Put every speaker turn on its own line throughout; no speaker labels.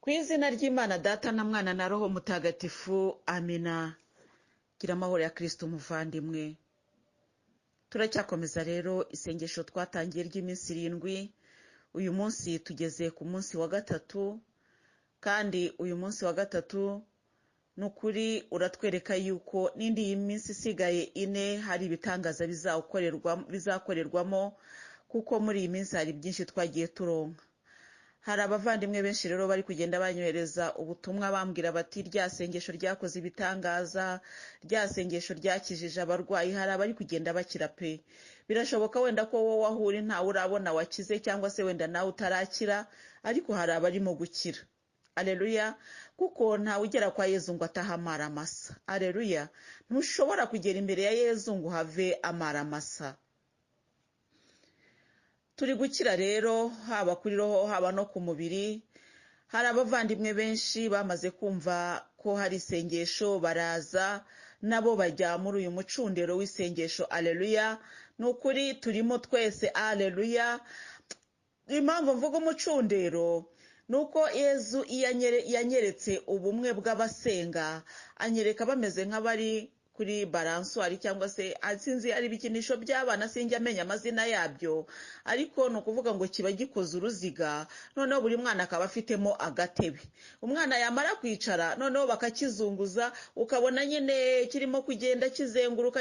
Ku izina ry'Imana Data na Mwana na Roho Mutagatifu, amina. Gira amahoro ya Kristo umuvandimwe. Turacyakomeza rero isengesho twatangiye ry'iminsi 7. Uyu munsi tugeze ku munsi wa gatatu, kandi uyu munsi wa gatatu nukuri uratwereka yuko n'indi y'iminsi isigaye 4 hari ibitangaza bizakorerwamo, kuko muri iyi minsi hari byinshi twagiye turonka. Hari abavandimwe benshi rero bari kugenda banyohereza ubutumwa bambwira bati rya sengesho ryakoze ibitangaza, rya sengesho ryakijije abarwayi. Hari abari kugenda bakira pe. Birashoboka wenda ko wowe wahuri ntawe urabona wakize, cyangwa se wenda nawe utarakira, ariko hari abarimo gukira. Aleluya. Kuko ntawe ugera kwa Yezu ngo ataha amara masa. Aleluya. Ntushobora kugera imbere ya Yezu ngo have amara masa. Turi gukira rero, haba kuri roho haba no ku mubiri. Hari abavandimwe benshi bamaze kumva ko hari isengesho, baraza nabo bajya muri uyu mucundero w'isengesho. Aleluya. Nukuri turimo twese. Aleluya. Impamvu mvuga umucundero nuko Yezu yanyeretse ubumwe bw'abasenga, anyereka bameze nk'abari kuri balanswari, cyangwa se sinzi ari ibikinisho by'abana, sinjya amenya amazina yabyo, ariko ni ukuvuga ngo kiba gikoze uruziga, noneho buri mwana akaba afitemo agatebe. Umwana yamara kwicara, noneho bakakizunguza, ukabona nyine kirimo kugenda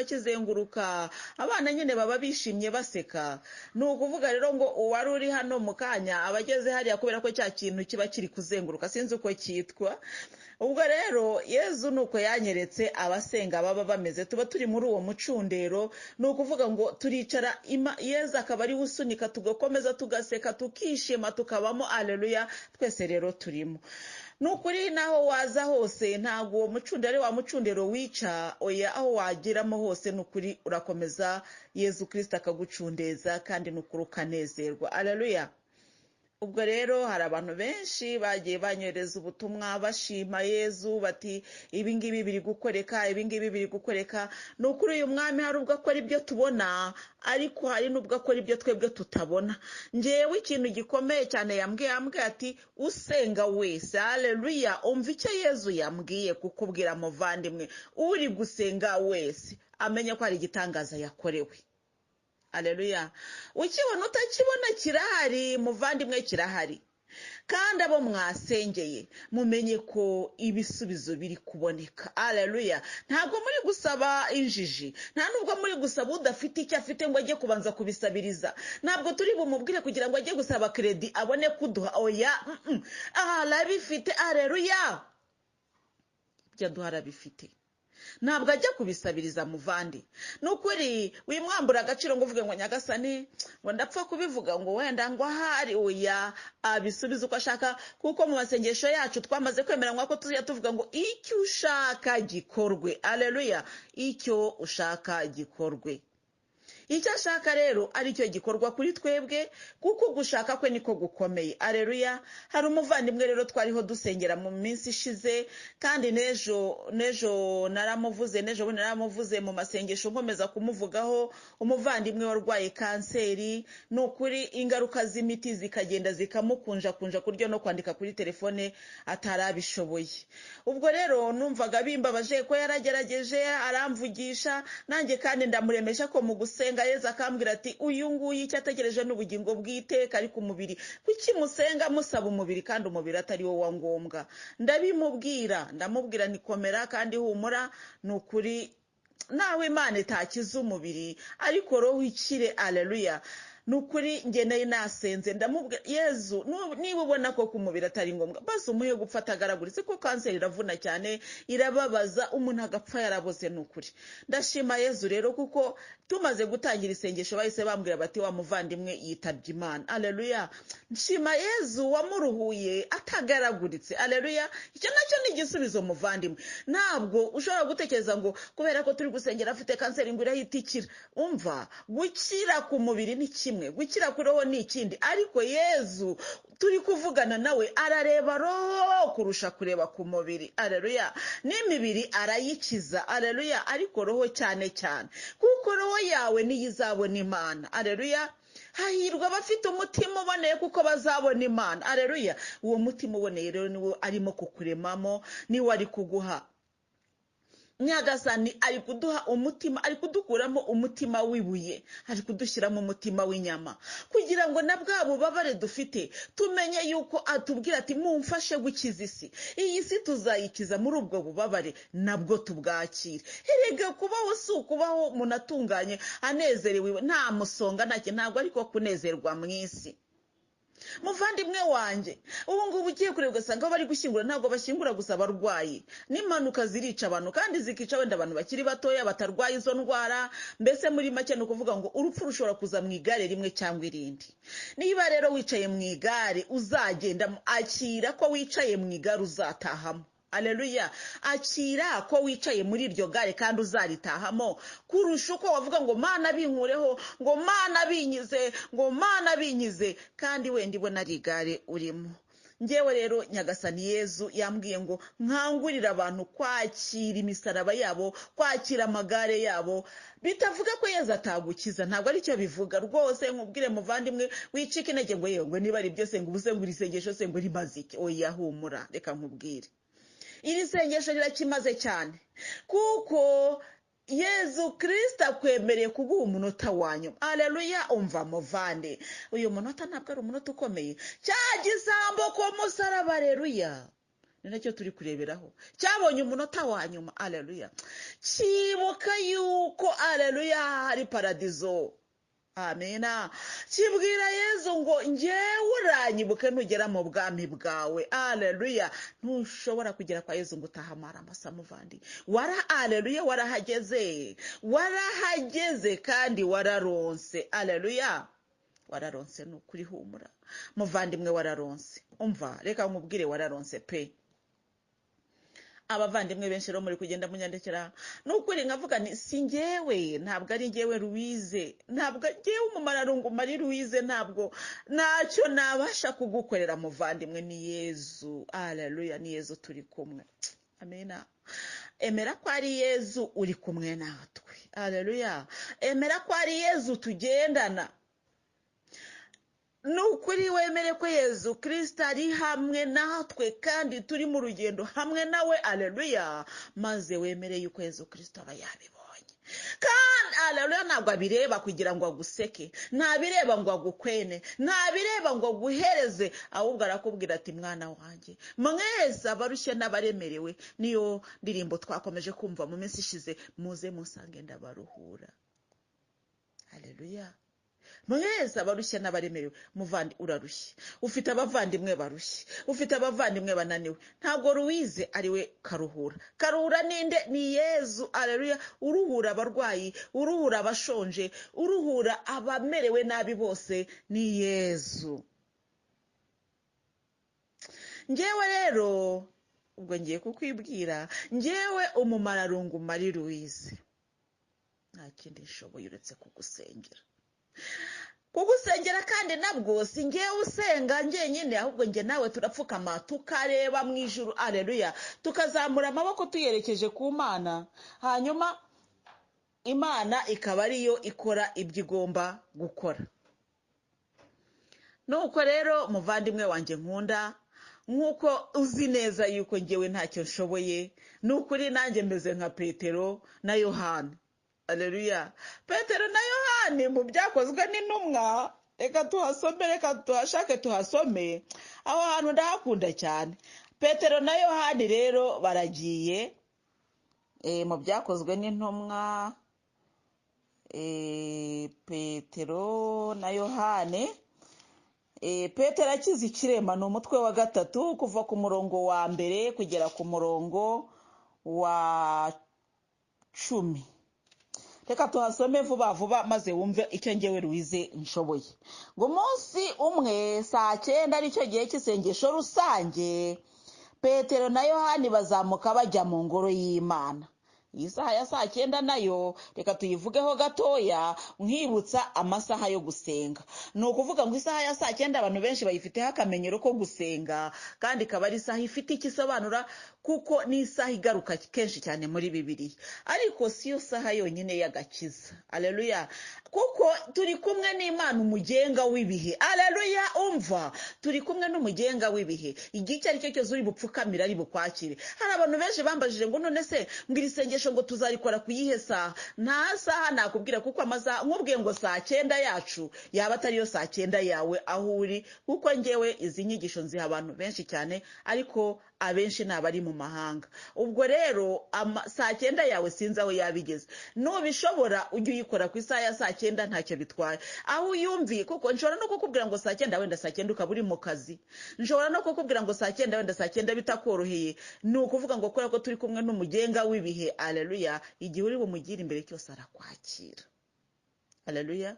kizenguruka. Abana nyine baba bishimye baseka. Ni ukuvuga rero ngo uwari uri hano mu kanya abageze hariya, kubera ko cya kintu kiba kiri kuzenguruka, sinzi uko cyitwa. Ubwo rero Yezu nuko yanyeretse abasenga baba bameze. Tuba turi muri uwo mucundero, ni ukuvuga ngo turicara, Yezu akaba ari usunika, tugakomeza tugaseka, tukishima, tukabamo. Aleluya. Twese rero turimo. Nukuri naho waza hose, ntago uwo mucundero ari wa mucundero wica, oya, aho wagiramo hose nukuri urakomeza, Yezu Kristo akagucundeza, kandi nukuri ukanezerwa. Aleluya. Ubwo rero hari abantu benshi bagiye banyohereza ubutumwa bashima Yezu, bati ibingibi biri gukoreka. Nukuri uyu mwami hari ubwo akora ibyo tubona, ariko hari n'ubwo akora ibyo twebwe tutabona. Njyewe ikintu gikomeye cyane yambwiye ati usenga wese, aleluya, umva icyo Yezu yambwiye kukubwira muvandimwe, uri gusenga wese amenye ko hari igitangaza yakorewe. Aleluya. Ukibona utakibona kirahari muvandimwe, kirahari. Kandi abo mwasengeye mumenye ko ibisubizo biri kuboneka. Aleluya. Ntabwo muri gusaba injiji, nta nubwo muri gusaba udafite icyo afite ngo ajye kubanza kubisabiriza. Ntabwo turi bumubwire kugira ngo ajye gusaba kredi abone kuduha, oya. Arabifite. Aleluya. Ibyo duha arabifite. Ntabwo ajya kubisabiriza muvandi. Nukuri wimwambura agaciro ngo uvuge ngo Nyagasani, ngo ndapfa kubivuga ngo wenda ngo ahari, oya, abisubiza uko ashaka. Kuko mu masengesho yacu twamaze kwemeranywa ko tuzajya tuvuga ngo icyo ushaka gikorwe. Aleluya. Icyo ushaka gikorwe. Icyo ashaka rero ari cyo gikorwa kuri twebwe, kuko gushaka kwe niko gukomeye. Aleluya. Hari umuvandimwe rero twariho dusengera mu minsi ishize, kandi nejo naramuvuze mu masengesho nkomeza kumuvugaho. Umuvandimwe warwaye kanseri, nukuri ingaruka z'imiti zikagenda zikamukunja kuryo no kwandika kuri telefone atarabishoboye. Ubwo rero numvaga bimbabaje ko yaragerageje aramvugisha, nanjye kandi ndamuremesha ko mu gusenga Yezu akambwira ati uyu nguyu icyo ategereje n'ubugingo bw'iteka, ariko umubiri kuki musenga musaba umubiri kandi umubiri atari wo wa ngombwa. Ndamubwira nikomera kandi humura, nukuri nawe Imana itakiza umubiri, ariko roho ikire. Aleluya. Nukuri nge nayo nasenze ndamubwira Yezu, niba ubona ko kumubiri atari ngombwa, basi umuhe gupfata agaraguritse, ko kanseri iravuna cyane, irababaza, umuntu agapfa yaraboze. Nukuri ndashima Yezu rero, kuko tumaze gutangira isengesho bahise bambwira bati wa muvandimwe yitabye Imana. Aleluya. Nshima Yezu wamuruhuye atagaraguritse. Aleluya. Icyo nacyo ni igisubizo muvandimwe. Ntabwo ushobora gutekereza ngo kubera ko turi gusengera afite kanseri ngo irahita ikira. Umva, gukira ku mubiri ni kimwe, gukira kuri roho ni ikindi. Ariko Yezu turi kuvugana nawe arareba roho kurusha kureba ku mubiri. Aleluya. N'imibiri arayikiza. Aleluya. Ariko roho cyane cyane, kuko roho yawe niyo izabona Imana. Aleluya. hahirwa abafite umutima uboneye kuko bazabona Imana. Aleluya. Uwo mutima uboneye rero niwo arimo kukuremamo, niwo ari kuguha. Nyagasani ari kuduha umutima, ari kudukuramo umutima w'ibuye, ari kudushyiramo umutima w'inyama, kugira ngo na bwa bubabare dufite tumenye yuko atubwira ati mumfashe gukiza isi. Iyi si tuzayikiza muri ubwo bubabare nabwo tubwakire. Erega kubaho si ukubaho umuntu atunganye anezerewe nta musonga ntacyo, ntabwo ariko kunezerwa mu isi. Muvandimwe wanjye, ubu ngubu ugiye kureba ugasanga aho bari gushyingura ntabwo bashyingura gusa abarwayi. N'impanuka zirica abantu, kandi zikica wenda abantu bakiri batoya batarwaye izo ndwara. Mbese muri make ni ukuvuga ngo urupfu rushobora kuza mu igare rimwe cyangwa irindi. Niba rero wicaye mu igare uzagenda, akira ko wicaye mu igare uzatahamo. Aleluya. Akira ko wicaye muri iryo gare kandi uzaritahamo, kurusha uko wavuga ngo Mana binkureho, ngo Mana binyize, ngo Mana binyize, kandi wenda ibona ari igare urimo. Ngewe rero Nyagasani Yezu yambwiye ngo nkangurira abantu kwakira imisaraba yabo, kwakira amagare yabo. Bitavuga ko Yezu atagukiza, ntabwo ari cyo bivuga rwose. Nkubwire muvandimwe, wicika intege ngo yewe niba ari byose ngo ubuze ngo irisengesho se ngo rimaze iki. Oya, humura, reka nkubwire, iri sengesho rirakimaze cyane, kuko Yezu Kristo akwemereye kuguha umunota wanyu. Aleluya. Umva muvande, uyu munota ntabwo ari umunota ukomeye. Cya gisambo ku musaraba, aleluya, ni nacyo turi kureberaho, cyabonye umunota wa nyuma. Aleluya. Cyibuka yuko aleluya hari paradizo. Amena. Kibwira Yezu ngo njyewe uranyibuke nugera mu bwami bwawe. Aleluya. Ntushobora kugera kwa Yezu ngo utahamara amasa muvandi. Aleluya, warahageze, warahageze kandi wararonse. Aleluya. Wararonse, ni ukuri, humura muvandimwe, wararonse. Umva, reka nkubwire, wararonse pe. Abavandimwe benshi rero muri kugenda munyandekera, n'ukuri nkavuga ni si njyewe, ntabwo ari njyewe Louise, ntabwo njyewe umumararungu Marie Louise, ntabwo ntacyo nabasha kugukorera muvandimwe, ni Yezu. Aleluya. Ni Yezu turi kumwe. Amena. Emera ko ari Yezu uri kumwe natwe. Aleluya. Emera ko ari Yezu tugendana. Nukuri wemere ko Yezu Kristo ari hamwe natwe kandi turi mu rugendo hamwe nawe. Aleluya. Maze wemere yuko Yezu Kristo aba yabibonye, kandi aleluya, ntabwo abireba kugira ngo aguseke, ntabireba ngo agukwene, ntabireba ngo aguhereze, ahubwo arakubwira ati mwana wanjye, mwese abarushye n'abaremerewe, niyo ndirimbo twakomeje kumva mu minsi ishize, muze musange ndabaruhura. Aleluya. Mwese abarushye n'abaremerewe. Muvandi, urarushye, ufite abavandimwe barushye, ufite abavandimwe bananiwe, ntabwo Louise ariwe karuhura. Karuhura ninde? Ni Yezu. Aleluya. Uruhura abarwayi, uruhura abashonje, uruhura abamerewe nabi bose, ni Yezu. Ngewe rero ubwo ngiye kukwibwira, ngewe umumararungu Marie Louise, nta kindi nshoboye uretse kugusengera. Kugusengera kandi nabwo si ngewe usenga njyenyine, ahubwo nge nawe turapfukama tukareba mu ijuru. Aleluya. Tukazamura amaboko tuyerekeje ku Mana, hanyuma Imana ikaba ariyo ikora ibyo igomba gukora. Nuko rero muvandimwe wanjye nkunda, nkuko uzi neza yuko ngewe ntacyo nshoboye, nukuri nanjye meze nka Petero na Yohana. Aleluya. Petero na Yohani mu byakozwe n'intumwa, reka tuhasome, reka tuhashake tuhasome, aho hantu ndahakunda cyane. Petero na Yohani rero baragiye mu byakozwe n'intumwa, Petero na Yohani. Petero akize ikirema, ni umutwe wa 3 kuva ku murongo wa 1 kugera ku murongo wa 10. Reka tuhasome vuba vuba maze wumve icyo ngewe Louise nshoboye. Ngo umunsi umwe saa 9 aricyo gihe cy'isengesho rusange, Petero na Yohani bazamuka bajya mu ngoro y'Imana. iyi saha ya saa cyenda nayo reka tuyivugeho gatoya nkibutsa amasaha yo gusenga. Ni ukuvuga ngo isaha ya saa cyenda abantu benshi bayifiteho akamenyero ko gusenga, kandi ikaba ari isaha ifite icyo isobanura kuko ni isaha igaruka kenshi cyane muri Bibiliya. Ariko si yo saha yonyine y'agakiza. Aleluya. Kuko turi kumwe n'Imana umugenga w'ibihe. Aleluya. Umva, turi kumwe n'umugenga w'ibihe. Igihe icyo ari cyo cyose uri bupfukamira ari bukwakire. Hari abantu benshi bambajije ngo none se ngo iri sengesho ngo tuzarikora ku yihe saha? Nta saha nakubwira, kuko amasaha nkubwiye ngo saa cyenda yacu yaba atari yo saa cyenda yawe aho uri, kuko ngewe izi nyigisho nziha abantu benshi cyane, ariko abenshi ni abari mu mahanga. Ubwo rero saa cyenda yawe sinzi aho yabigeze. Nubishobora ujye uyikora ku isaha ya saa cyenda, ntacyo bitwaye aho uyumviye, kuko nshobora no kukubwira ngo saa cyenda wenda saa cyenda ukaba uri mu kazi, nshobora no kukubwira ngo saa cyenda wenda saa cyenda bitakoroheye. Ni ukuvuga ngo kubera ko turi kumwe n'umugenga w'ibihe, aleluya, igihe uri bumugire imbere cyose arakwakira. Haleluya.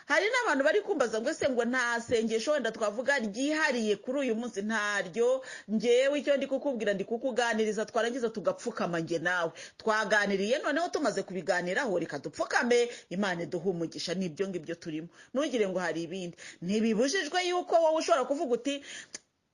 Hari n'abantu bari kumbaza ngo ese ngo nta sengesho wenda twavuga ryihariye kuri uyu munsi. Ntaryo. Ngewe icyo ndi kukubwira ndi kukuganiriza, twarangiza tugapfukama nge nawe twaganiriye, noneho tumaze kubiganiraho reka dupfukame, Imana iduhe umugisha. Nibyo ngibyo turimo. Ntugire ngo hari ibindi. Ntibibujijwe yuko wowe ushobora kuvuga uti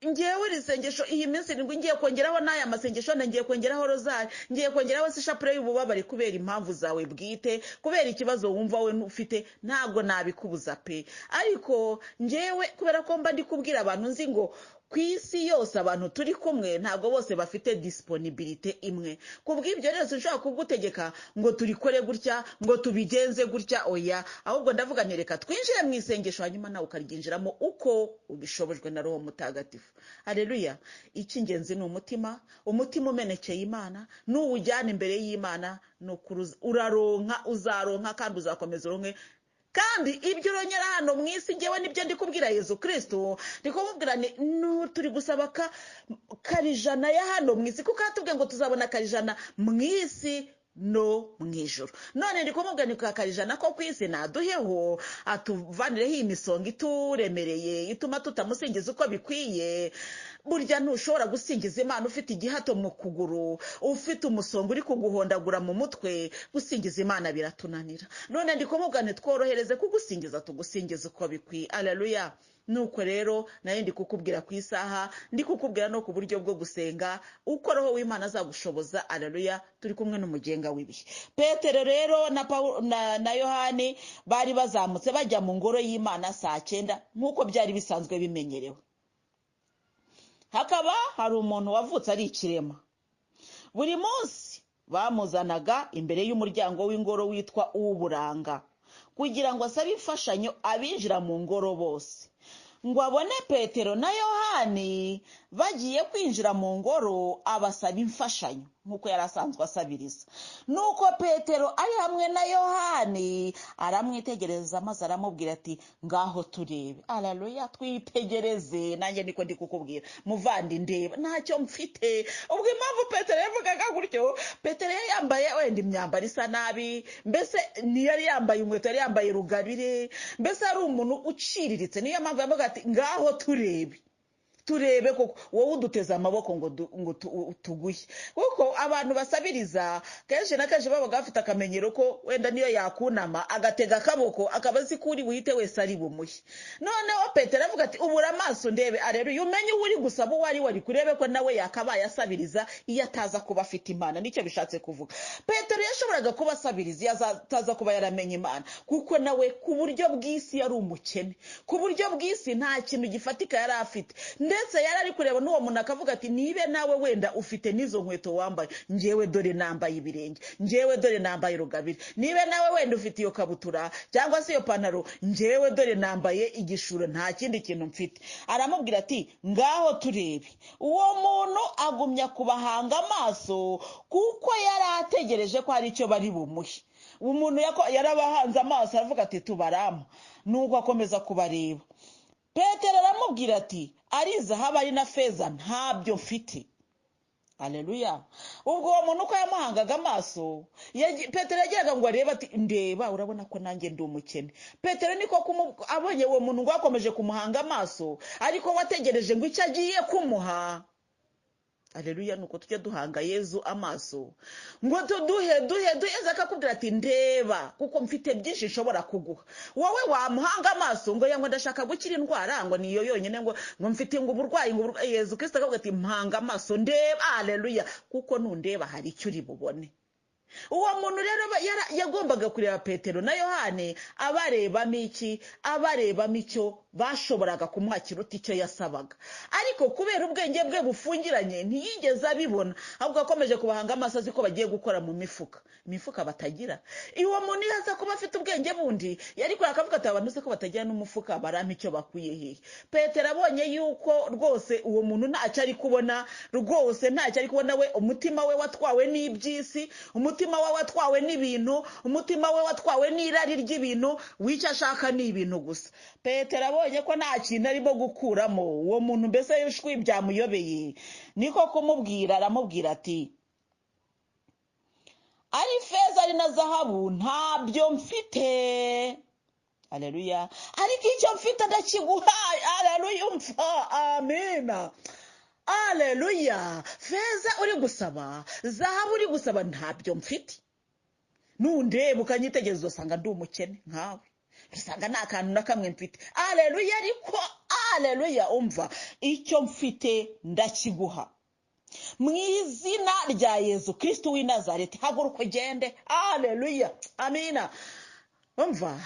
ngewe iri sengesho iyi minsi nibwo ngiye kongeraho n'aya masengesho, ngiye kongeraho rozari, ngiye kongeraho ishapure y'ububabare kubera impamvu zawe bwite, kubera ikibazo wumva we ufite. Ntabwo nabikubuza pe, ariko ngewe kubera ko mba ndi kubwira abantu nzi ngo ku isi yose abantu turi kumwe ntabwo bose bafite disponibility imwe. Kubw'ibyo rero sinshobora kugutegeka ngo turikore gutya, ngo tubigenze gutya, oya. Ahubwo ndavuga nti reka twinjire mu isengesho, hanyuma nawe ukaryinjiramo uko ubishobojwe na Roho Mutagatifu. Haleluya. Icy'ingenzi ni umutima umenekeye Imana, n'uwujyana imbere y'Imana, uraronka, uzaronka kandi uzakomeza uronke. Kandi ibyo uronyera hano mu isi, ngewe nibyo ndi kubwira Yesu Kristo. Ndi kumubwira turi gusaba karijana ya hano mu isi, kuko atubwiye ngo tuzabona karijana mu isi no mu ijuru. None ndi kumubwira ni karijana ko ku isi naduheho, atuvanireho imisonga ituremereye ituma tutamusingiza uko bikwiye. Burya ntushobora gusingiza Imana ufite igihato mu kuguru, ufite umusonga uri kuguhondagura mu mutwe. Gusingiza Imana biratunanira. None ndi kumubwira tworohereze kugusingiza, tugusingiza uko bikwiye. Aleluya. Nuko rero nayo ndi kukubwira ku isaha, ndi kukubwira no ku buryo bwo gusenga uko Roho w'Imana azagushoboza. Aleluya. Turi kumwe n'umugenga w'ibihe. Petero rero na Yohani bari bazamutse bajya mu ngoro y'Imana saa cyenda nk'uko byari bisanzwe bimenyerewe. Hakaba hari umuntu wavutse ari ikirema. Buri munsi bamuzanaga imbere y'umuryango w'ingoro witwa uw'uburanga, kugira ngo asabe imfashanyo abinjira mu ngoro bose. Ngo abone Petero na Yohani bagiye kwinjira mu ngoro, abasaba imfashanyo nk'uko yari asanzwe asabiriza. Nuko Petero ari hamwe na Yohani aramwitegereza, maze aramubwira ati ngaho turebe. Aleluya. Twitegereze. Nanjye niko ndi kukubwira muvandi, ndeba ntacyo mfite. Ubwo impamvu Petero yavugaga gutyo, Petero yambaye wenda imyambaro isa nabi, mbese niyo yari yambaye inkweto, yari yambaye rugabire, mbese ari umuntu uciriritse. Niyo mpamvu yavuga ati ngaho turebe koko wowe uduteze amaboko ngo tuguye. Kuko abantu basabiriza kenshi na kenshi babaga bafite akamenyero ko wenda niyo yakunama agatega akaboko akaba azi ko uri buhite wese ari bumuhe. Noneho Petero avuga ati ubura amaso ndebe. Aleluya. Umenye uri gusaba uwo ari wari kurebe ko nawe yakabaye asabiriza iyo ataza kuba afite Imana. Nicyo bishatse kuvuga. Petero yashoboraga kuba asabiriza iyo ataza kuba yaramenye Imana, kuko nawe ku buryo bw'isi yari umukene. Ku buryo bw'isi nta kintu gifatika yari afite, ndetse yari ari kureba n'uwo muntu akavuga ati nibe nawe wenda ufite n'izo nkweto wambaye, ngewe dore nambaye ibirenge, ngewe dore nambaye rugabire. Nibe nawe wenda ufite iyo kabutura cyangwa se iyo pantaro, ngewe dore nambaye igishura, nta kindi kintu mfite. Aramubwira ati ngaho turebe. Uwo muntu agumya kubahanga amaso, kuko yari ategereje ko hari icyo bari bumuhe. Umuntu yarabahanze amaso aravuga ati tubarama. Nuko akomeza kubareba. Petero aramubwira ati ari zahabu ari na feza ntabyo mfite. Aleluya. Ubwo uwo muntu uko yamuhangaga amaso, Petero yagiraga ngo arebe ati ndeba, urabona ko nanjye ndi umukene. Petero niko abonye uwo muntu ngo akomeje kumuhanga amaso, ariko wategereje ngo icyo agiye kumuha Haleluya. Nuko tujye duhanga Yezu amaso ngo duheze akakubwira ati ndeba kuko mfite byinshi nshobora kuguha. Wowe wamuhanga amaso ngo yango ndashaka gukira indwara ngo niyo yonyine ngo mfite ngo uburwayi ngo Yezu Kristo akavuga ati mpanga amaso ndeba. Haleluya. Kuko nundeba hari icyo uri bubone. Uwo muntu rero yagombaga kureba Petero na Yohane abarebamo iki, abarebamo icyo bashoboraga kumwakira icyo yasabaga, ariko kubera ubwenge bwe bufungiranye ntiyigeze abibona, ahubwo akomeje kubahanga amaso azi ko bagiye gukora mu mifuka batagira. Uwo muntu yaza kuba afite ubwenge bundi yari kuri akavuga ati abantu se ko batagira n'umufuka barampa icyo bakuye hehe. Petero abonye yuko rwose uwo muntu ntacyo ari kubona, rwose ntacyo ari kubona, we umutima we watwawe n'iby'isi, umutima we watwawe n'ibintu, umutima we watwawe n'irari ry'ibintu, wicyo ashaka ni ibintu gusa. Petero abonye ko nta kintu arimo gukuramo, uwo muntu mbese y'ushwi byamuyobeye, niko kumubwira, aramubwira ati ari feza ari na zahabu ntabyo mfite. Haleluya. Ariko icyo mfite ndakiguhaye. Haleluya. Umva. Amina. Haleluya. Feza uri gusaba, zahabu uri gusaba ntabyo mfite. Nundeba ukanyitegereza usanga ndi umukene nkawe, usanga nta kantu na kamwe mfite. Haleluya. Ariko haleluya, umva, icyo mfite ndakiguha mu izina rya Yezu Kristo w'i Nazareti, haguruka ugende. Haleluya. Amina. Umva,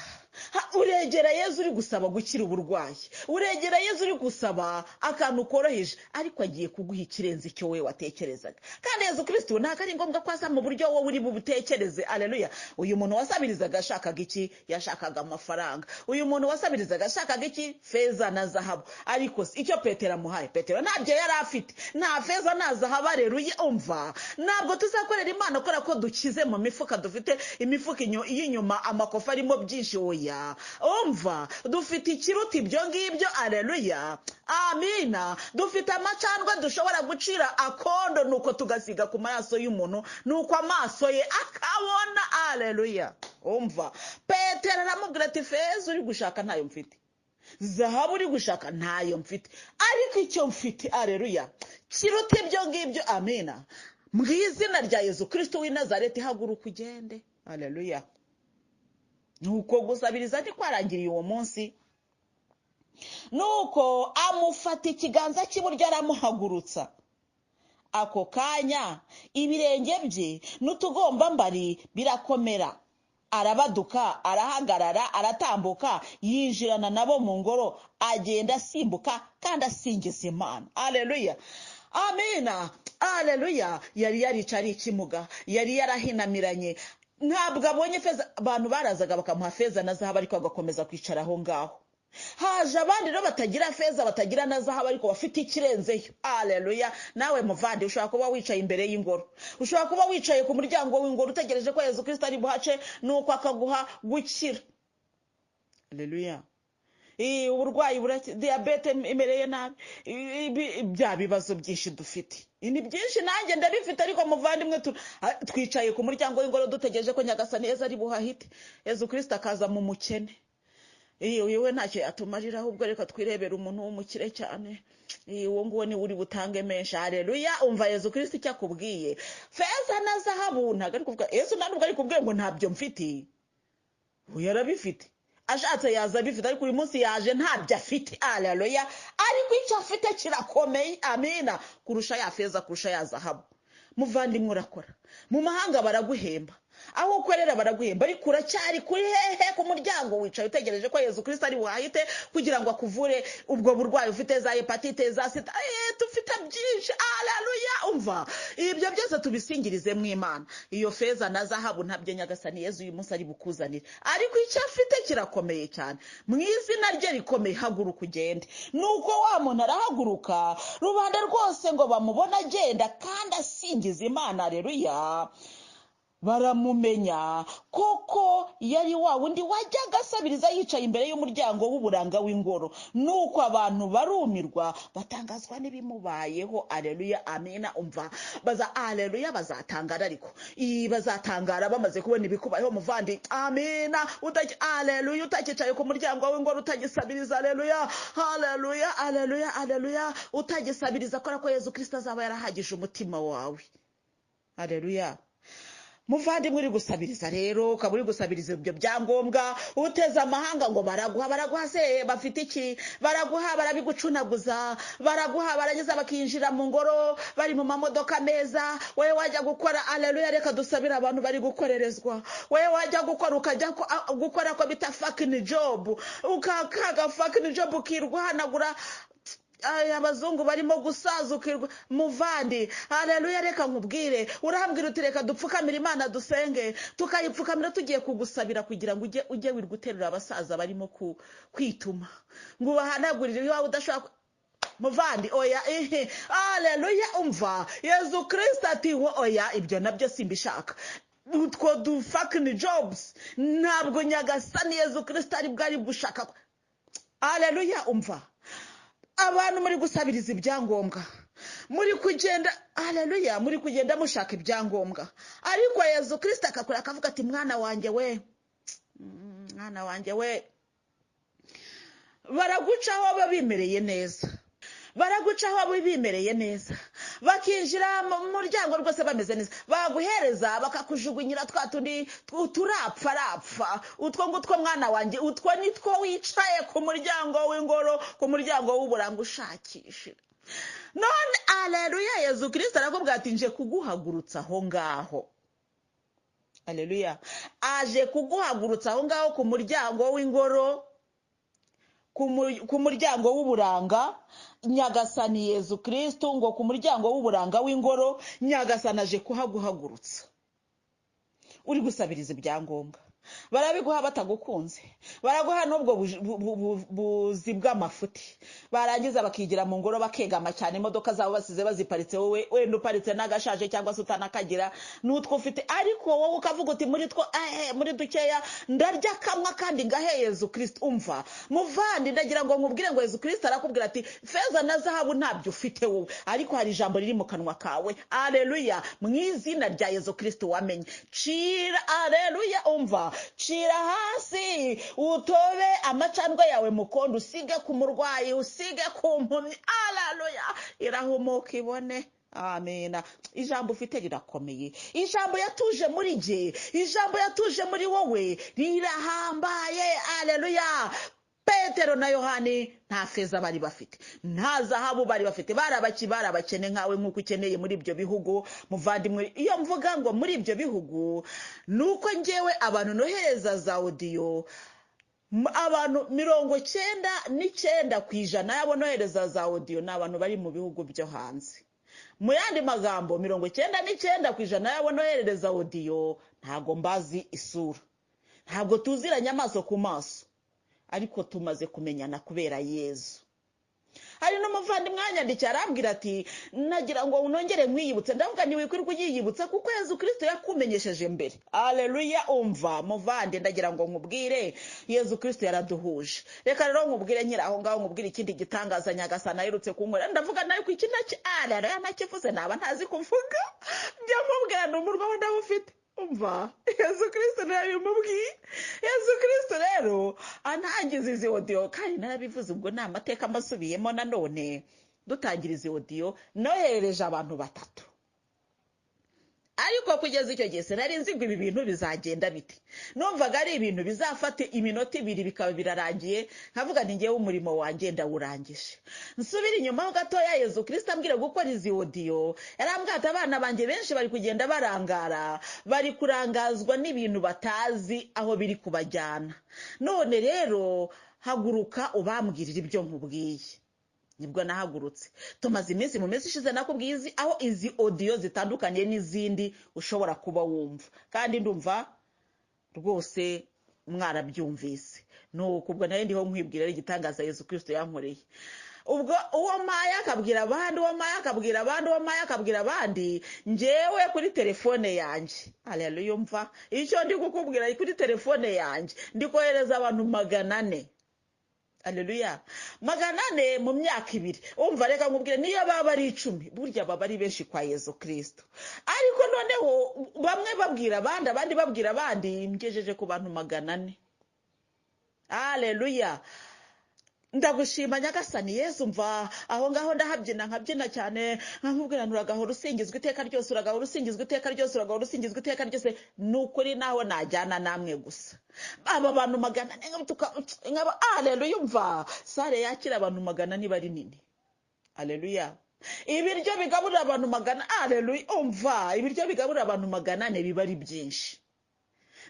uregera Yezu uri gusaba gukira uburwayi, uregera Yezu uri gusaba akantu koroheje, ariko agiye kuguha ikirenze icyo we watekerezaga. Kandi Yezu Kristo ntabwo ari ngombwa ko aza mu buryo wowe uri bubutekereze. Haleluya. Uyu muntu wasabirizaga ashakaga iki? Yashakaga amafaranga. Uyu muntu wasabirizaga ashakaga iki? Feza na zahabu. Ariko icyo Petero amuhaye, Petero ntabyo yari afite, nta feza nta zahabu. Haleluya. Umva, ntabwo tuzakorera Imana kubera ko dukize mu mifuka, dufite imifuka y'inyuma amakofa arimo byinshi. Oya, umva, dufite ikiruta ibyo ngibyo. Haleluya. Amina. Dufite amacandwe dushobora gucira akondo, nuko tugasiga ku maso y'umuntu, nuko amaso ye akabona. Haleluya. Umva, Petero aramubwira ati feza uri gushaka ntayo mfite, zahabu uri gushaka ntayo mfite, ariko icyo mfite, haleluya, kiruta ibyo ngibyo. Amina. Mu izina rya Yezu Kristo w'i Nazareti, haguruka ugende. Haleluya. Nuko gusabiriza ntikwarangiriye uwo munsi, nuko amufata ikiganza cy'iburyo aramuhagurutsa. Ako kanya ibirenge bye n'utugombambari birakomera, arabaduka, arahagarara, aratambuka, yinjirana nabo mu ngoro, agenda asimbuka kandi asingiza Imana. Haleluya. Amina. Haleluya. Yari yarica ari ikimuga, yari yarahinamiranye, ntabwo abonye feza. Abantu barazaga bakamuha feza na zahabu, ariko agakomeza kwicara aho ngaho. Haje abandi rero batagira feza batagira na zahabu, ariko bafite ikirenzeyo. Haleluya. Nawe muvandi ushobora kuba wicaye imbere y'ingoro, ushobora kuba wicaye ku muryango w'ingoro utegereje ko Yezu Kristo ari buhace, nuko akaguha gukira. Haleluya. Uburwayi diyabete imereye nabi, bya bibazo byinshi dufite, ni byinshi nanjye ndabifite, ariko muvandimwe twicaye ku muryango w'ingoro dutegereje ko Nyagasani Yezu ari buhahite, Yezu Kristo akaza mu mukene. Yewe ntacyo yatumarira, ahubwo reka twirebera umuntu w'umukire cyane, uwo nguwo ni uri butange menshi. Haleluya. Umva, Yezu Kristo icyo akubwiye, feza na zahabu ntabwo ari kuvuga. Yesu ntabwo ari kubwira ngo ntabyo mfite, we yarabifite, ashatse yaza bifite, ariko uyu munsi yaje ntabyo afite. Haleluya. Ariko icyo afite kirakomeye. Amina. Kurusha ya feza, kurusha ya zahabu. Muvandimwe urakora, mu mahanga baraguhemba, aho ukorera baraguhemba, ariko uracyari kuri hehe? Ku muryango wicaye utegereje ko Yezu Kristo ari buhahite kugira ngo akuvure ubwo burwayi ufite, za hepatite, za sida. Dufite byinshi. Haleluya. Umva, ibyo byose tubisingirize mu Imana. Iyo feza na zahabu ntabyo Nyagasani Yezu uyu munsi ari bukuzanire, ariko icyo afite kirakomeye cyane, mu izina rye rikomeye. Haguruka ugende. Nuko wa muntu arahaguruka, rubanda rwose ngo bamubona agenda kandi asingiza Imana. Haleluya. baramumenya koko yari wa wundi wajyaga asabiriza yicaye imbere y'umuryango w'uburanga w'ingoro. Nuko abantu barumirwa batangazwa n'ibimubayeho. Aleluya, amina. Umva, aleluya, bazatangara. Ariko bazatangara bamaze kubona ibikubayeho muvandi. Amina. Aleluya, utakicaye ku muryango w'ingoro utagisabiriza. Aleluya, aleluya, aleluya, aleluya, utagisabiriza kora ko Yezu Kristo azaba yarahagije umutima wawe. Aleluya. Muvandimwe uri gusabiriza rero, ukaba uri gusabiriza ibyo byangombwa, uteze amahanga ngo baraguha se bafite iki? Baraguha, barabigucunaguza, baraguha, barangiza bakinjira mu ngoro bari mu mamodoka meza. Wewe wajya gukora, aleluya, reka dusabira abantu bari gukorerezwa. Wewe wajya gukora, ukajya gukora ko bita fucking job, ukakaga fucking job, ukirwanagura abazungu barimo gusazukirwa. Muvandi, aleluya, reka nkubwire, urambwira uti reka dupfukamira Imana dusenge, tukayipfukamira tugiye kugusabira kugira ngo ujye wirguterura abasaza barimo kwituma ngo ubahanagurire iwawe udashaka. Muvandi, oya, aleluya. Umva, Yezu Kristo ati oya, ibyo nabyo simbishaka. Utwo du fucking jobs ntabwo Nyagasani Yezu Kristo ari bwari gushaka. Aleluya. Umva, abantu muri gusabiriza ibyangombwa, muri kugenda, aleluya, muri kugenda mushaka ibyangombwa, ariko Yezu Kristo akakora akavuga ati mwana wanjye we, mwana wanjye we, baragucaho babimereye neza, baragucaho bimereye neza, bakinjira mu muryango rwose bameze neza, baguhereza bakakujugunyira twa tundi turapfa. Utwo ngutwo mwana wanjye, utwo nitwo wicaye ku muryango w'ingoro, ku muryango w'uburanga ushakishira. None aleluya, Yezu Kristo arakubwira ati nje kuguhagurutsa aho ngaho. Aleluya, aje kuguhagurutsa aho ngaho ku muryango w'ingoro, ku muryango w'uburanga. Nyagasani Yezu Kristo ngo ku muryango w'uburanga w'ingoro, Nyagasani aje kuhaguhagurutsa. Uri gusabiriza ibyangombwa, barabiguha batagukunze, baraguha n'ubwo buzi bw'amafuti, barangiza bakigira mu ngoro bakegama cyane, imodoka zabo basize baziparitse, wowe wenda uparitse n'agashaje cyangwa se utanakagira n'utwo ufite, ariko wowe ukavuga uti muri dukeya ndarya kamwe kandi ngahe Yezu Kristo. Umva muvandi, ndagira ngo nkubwire ngo Yezu Kristo arakubwira ati feza na zahabu ntabyo ufite wowe, ariko hari ijambo riri mu kanwa kawe. Aleluya, mu izina rya Yezu Kristo wamenye, cira, aleluya. Umva, cira hasi utobe amacandwe yawe mukondo, usige ku murwayi, usige ku mpumyi. Aleluya, irahumuka ibone. Amina. Ijambo ufite rirakomeye, ijambo yatuje muri jye, ijambo yatuje muri wowe rirahambaye. Aleluya. Petero na Yohani nta feza bari bafite, nta zahabu bari bafite, barabakene nkawe nk'uko ukeneye muri ibyo bihugu. Muvandimwe, iyo mvuga ngo muri ibyo bihugu, nuko njyewe abantu nohereza za audio, abantu 99% yabo nohereza za audio ni abantu bari mu bihugu byo hanze. Mu yandi magambo 99% yabo nohereza audio ntago mbazi isura, ntabwo tuziranye amaso ku maso, ariko tumaze kumenyana kubera Yezu. Hari n'umuvandimwe wanyandikiye arambwira ati nagira ngo unongere mwiyibutse. Ndavuga ni wikwirwa uyiyibutsa kuko Yezu Kristo yakumenyesheje mbere. Aleluya. Umva muvandi, ndagira ngo nkubwire Yezu Kristo yaraduhuje. Reka rero nkubwire nyira aho ngaho, nkubwire ikindi gitangaza Nyagasani aherutse kunkora. Ndavuga nayo ku iki aleluya nakivuze naba ntazi kuvuga, njya nkubwira n'umurwa wa ndawufite. Umva, Yezu Kristo narabimubwiye. Yezu Kristo rero antangiza izi audio, kandi narabivuze, ubwo ni amateka mbasubiyemo nanone. Dutangira izi audio noherereje abantu 3, ariko kugeza icyo gihe sinari nzi ngo ibi bintu bizagenda bite. Numvaga ari ibintu bizafate iminota 2 bikaba birarangiye, nkavuga nti ngewe umurimo wanjye ndawurangije. Nsubira inyuma ho gatoya, Yezu Kristo ambwira gukora izi audio, yarambwira ati abana banjye benshi bari kugenda barangara, bari kurangazwa n'ibintu batazi aho biri kubajyana. None rero haguruka ubambwirira ibyo nkubwiye. Nibwo nahagurutse. Tumaze iminsi mu minsi ishize nakubwiye aho izi audio zitandukanye n'izindi ushobora kuba wumva, kandi ndumva rwose mwarabyumvise. Nuko ubwo nayo ndiho nkwibwira igitangaza Yezu Kristo yankoreye. ubwo uwo mpaye akabwira abandi, uwo mpaye akabwira abandi, uwo mpaye akabwira abandi, njyewe kuri telefone yanjye, haleluya, umva icyo ndi kukubwira, kuri telefone yanjye ndi kohereza abantu 400. Haleluya, 400 mu myaka 2. Umva reka nkubwire, niyo baba ari 10 burya baba ari benshi kwa Yesu Kristo. Ariko noneho bamwe babwira abandi, abandi babwira abandi, mgejeje ku bantu 400. Haleluya, ndagushima Nyagasani Yesu, mva aho ngaho ndahabyina nkabyina cyane, nkakubwira nturagahora usingizwa iteka ryose, uragahora usingizwa iteka ryose, uragahora usingizwa iteka ryose. Nukuri naho najyana namwe gusa aba bantu 400 nkaba haleluya, umva sare yakira abantu 400 bari nini. Haleluya, ibiryo bigaburira abantu 400, haleluya, umva ibiryo bigaburira abantu 400 biba ari byinshi.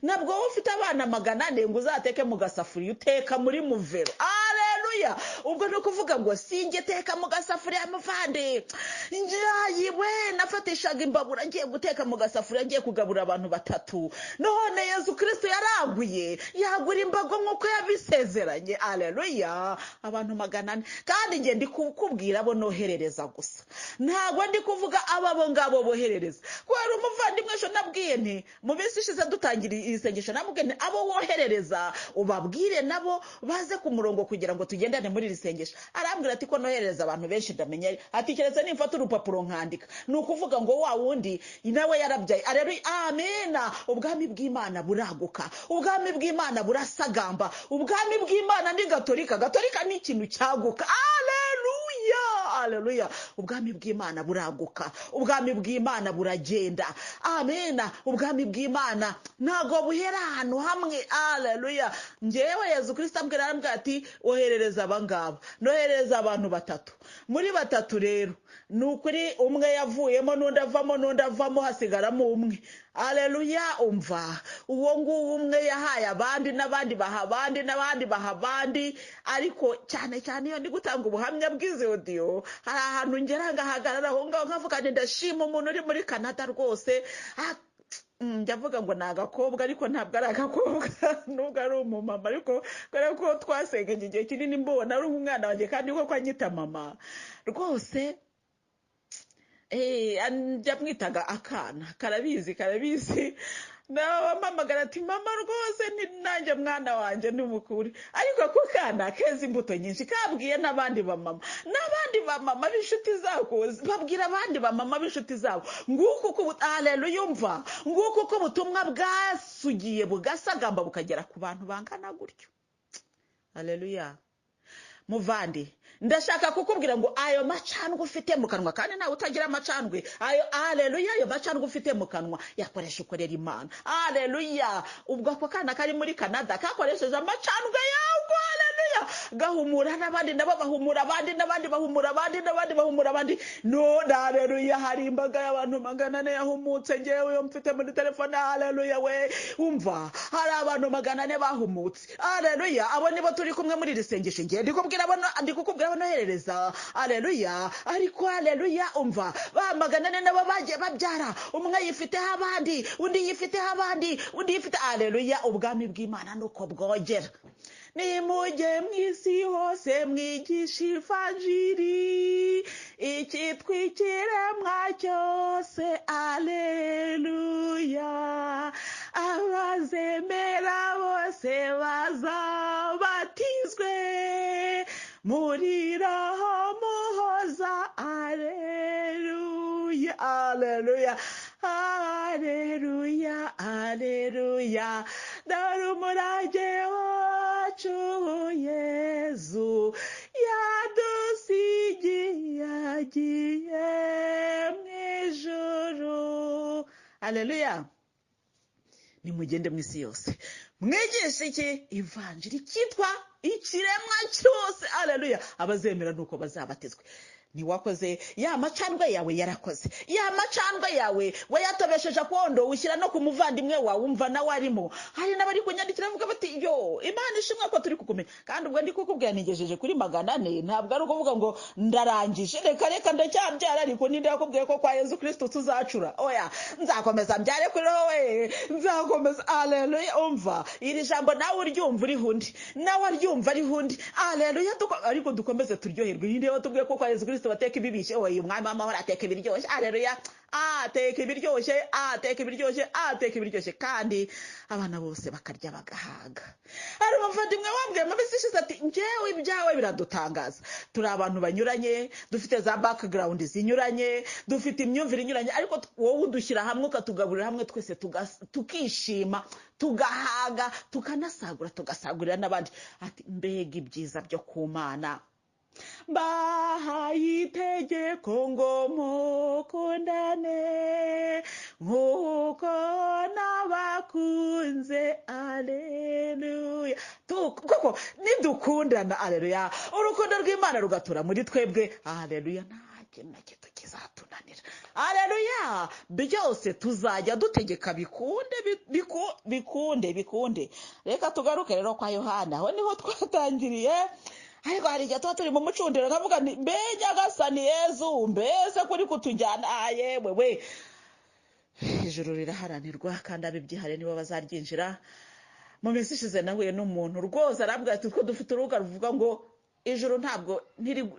Nabwo ufite abana 400 ngo uzateke mu gasafuriya, uteka muri muvero. Haleluya, ubwo no kuvuga ngo singe teka mu gasafuriya muvande, njayiwe nafatishaga imbabura ngiye guteka mu gasafuriya, ngiye kugabura abantu 3. None Yesu Kristo yaraguye, yagura imbago nkuko yabisezeranye. Haleluya, abantu 400. Kandi ngiye ndi kukubwira abo noherereza gusa, ntago ndi kuvuga ababo ngabo boherereza. Kwera umuvandimwe sho nabwiye nti mu bisi ishize dutangira isengesho, namubwiye nti abo woherereza ubabwire nabo baze ku murongo kugira ngo tugendane muri iri sengesho. Arambwira ati ko nohereza abantu benshi ndamenya, ati keretse nimfata urupapuro nkandika. Nukuvuga ngo wa wundi nawe yarabyaye. Haleluya, amena. Ubwami bw'Imana buraguka, ubwami bw'Imana burasagamba, ubwami bw'Imana ni gatolika. Gatolika ni ikintu cyaguka. Haleluya, haleluya, ubwami bw'Imana buraguka, ubwami bw'Imana buragenda. Amena, ubwami bw'Imana ntago buhera ahantu hamwe. Haleluya, njyewe Yesu Kristo ambwira ati oherereza abangaba, nohereza abantu 3. Muri 3 rero nukuri umwe yavuyemo n'undi avamo, hasigaramo umwe. Haleluya, umva uwo nguwo umwe yahaye abandi, n'abandi baha abandi, n'abandi baha abandi. Ariko cyane cyane iyo ndi gutanga ubuhamya bw'izi audio, hari ahantu ngera ngahagarara aho ngaho nkavuga nti ndashima umuntu uri muri Canada rwose. Ndavuga ngo ni agakobwa, ariko ntabwo ari agakobwa, nubwo ari umumama, ariko kubera ko twasengeje igihe kinini mbona ari umwana wanjye kandi ko kwanyita mama rwose. Njya mwitaga akana, karabizi nabampamagara ati mama rwose nanjye mwana wanjye ni mukuri. Ariko ko kana keza imbuto nyinshi, kabwiye n'abandi bamama, n'abandi bamama b'inshuti zabo babwira abandi bamama b'inshuti zabo, nguko ko haleluya, umva nguko ko butumwa bwasugiye bugasagamba bukagera ku bantu bangana gutyo. Haleluya, muvandi, ndashaka kukubwira ngo ayo macandwe ufite mu kanwa, kandi nawe utagira amacandwe, ayo haleluya, ayo macandwe ufite mu kanwa yakoresha ukorera Imana. Haleluya, ubwo ako kana kari muri Canada kakoresheje amacandwe yawe. Haleluya, gahumura n'abandi, nabo bahumura abandi, n'abandi bahumura abandi, n'abandi bahumura abandi. No, haleluya, hari imbaga y'abantu 400 yahumutse ngewe yo mfite muri telefone. Haleluya, we umva hari abantu 400 bahumutse. Haleluya, abo nibo turi kumwe muri iri sengesho. Ngiye ndikukubwira abonoherereza. Haleluya, ariko haleluya, umva ba 400 nabo bagiye babyara, umwe yifiteho abandi, undi yifiteho abandi, undi yifite. Haleluya, ubwami bw'Imana nuko bwogera. Nimujye mw'isi hose mwigisha ivanjiri, icyitwa ikiremwa cyose. Haleluya, abazemera bose bazabatizwe muri Roho Muhoza. Haleluya, haleluya, haleluya, haleluya, dore umurage wacu Yesu yadusigiye, yagiye mw'ijuru. Haleluya, nimugende mw'isi yose mwigisha iki ivanjiri, cyitwa ikiremwa cyose. Haleluya, abazemera nuko bazabatizwe. ntiwakoze ya macandwe yawe yarakoze, ya macandwe yawe wayatobesheje akondo ushyira no ku muvandimwe wawe wumva nawe arimo. Hari n'abari kunyandikira bavuga bati yo Imana ishimwe ko turi kukumenya, kandi ubwo ndi kukubwira nigejeje kuri 400, ntabwo ari ukuvuga ngo ndarangije, reka ndacyabyara, ariko ninde yakubwiye ko kwa Yesu Kristo tuzacura? Oya, nzakomeza mbyare kuri wowe, nzakomeza. Haleluya. Umva iri jambo nawe uryumva uri hundi, nawe aryumva ari hundi. Haleluya. Ariko dukomeze turyoherwe. Ninde watubwiye ko kwa Yesu Kristo bateka ibibishye? Oya, umwami w'amahoro ateka ibiryoshye. Haleluya. Ateka ibiryoshye, ateka ibiryoshye, ateka ibiryoshye, kandi abana bose bakarya bagahaga. Hari umuvandimwe wambwiye mu minsi ishize ati njyewe ibyawe biradutangaza, turi abantu banyuranye, dufite za background zinyuranye, dufite imyumvire inyuranye, ariko wowe udushyira hamwe ukatugaburira hamwe, twese tukishima, tugahaga, tukanasagura, tugasagurira n'abandi. Ati mbega ibyiza byo ku Mana. Bahaye itegeko ngo mukundane nk'uko nabakunze. Haleluya. Koko nidukundana, haleluya, urukundo rw'Imana rugatura muri twebwe, haleluya, nta kintu na gito kizatunanira. Haleluya. Byose tuzajya dutegeka bikunde. Reka tugaruke rero kwa Yohana, aho niho twatangiriye. Ariko hari igihe tuba turi mu mucundiro nkavuga nti mbe Nyagasani Yezu, mbese kuri kutujyana yewe. Ijuru riraharanirwa kandi abibyihare nibo bazaryinjira. Mu minsi ishize nahuye n'umuntu rwose arabwira ati ko dufite urubuga ruvuga ngo ijuru ntabwo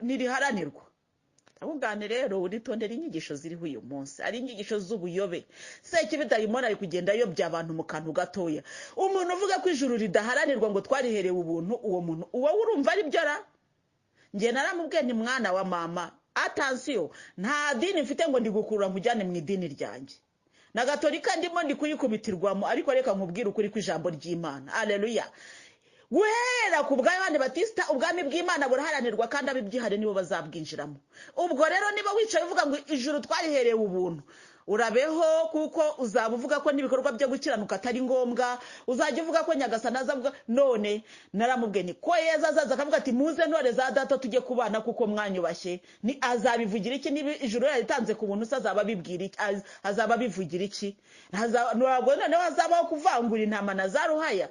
ntiriharanirwa. Ahubwane rero uritondera inyigisho ziriho uyu munsi, ari inyigisho z'ubuyobe. Sekibi dayimoni ari kugenda ayobya abantu mu kantu gatoya. Umuntu uvuga ko ijuru ridaharanirwa ngo twariherewe ubuntu, uwo muntu uwo urumva ari byo ra? Nge naramubwiye ni mwana wa mama, attention, nta dini mfite ngo ndigukura nkujyane mu idini ryanjye. Na Gatolika ndimo ndi kuyikubitirwamo, ariko reka nkubwire ukuri kw'ijambo ry'Imana. Haleluya. Guhera ku bwa Yohana Batista ubwami bw'Imana buraharanirwa kandi abibyihare nibo bazabwinjiramo. Ubwo rero niba wicaye uvuga ngo ijuru twariherewe ubuntu, urabeho, kuko uzaba uvuga ko n'ibikorwa byo gukiranuka atari ngombwa. Uzajya uvuga ko Nyagasani azavuga. None naramubwiye ni ko Yezu azaza akavuga ati muze ntore za data tujye kubana kuko mwanyubashye. Ni azabivugira iki? Niba ijuru yaritanze ku buntu, azaba abibwira iki? Azaba abivugira iki? Ntabwo noneho hazabaho kuvangura intama na za ruhaya.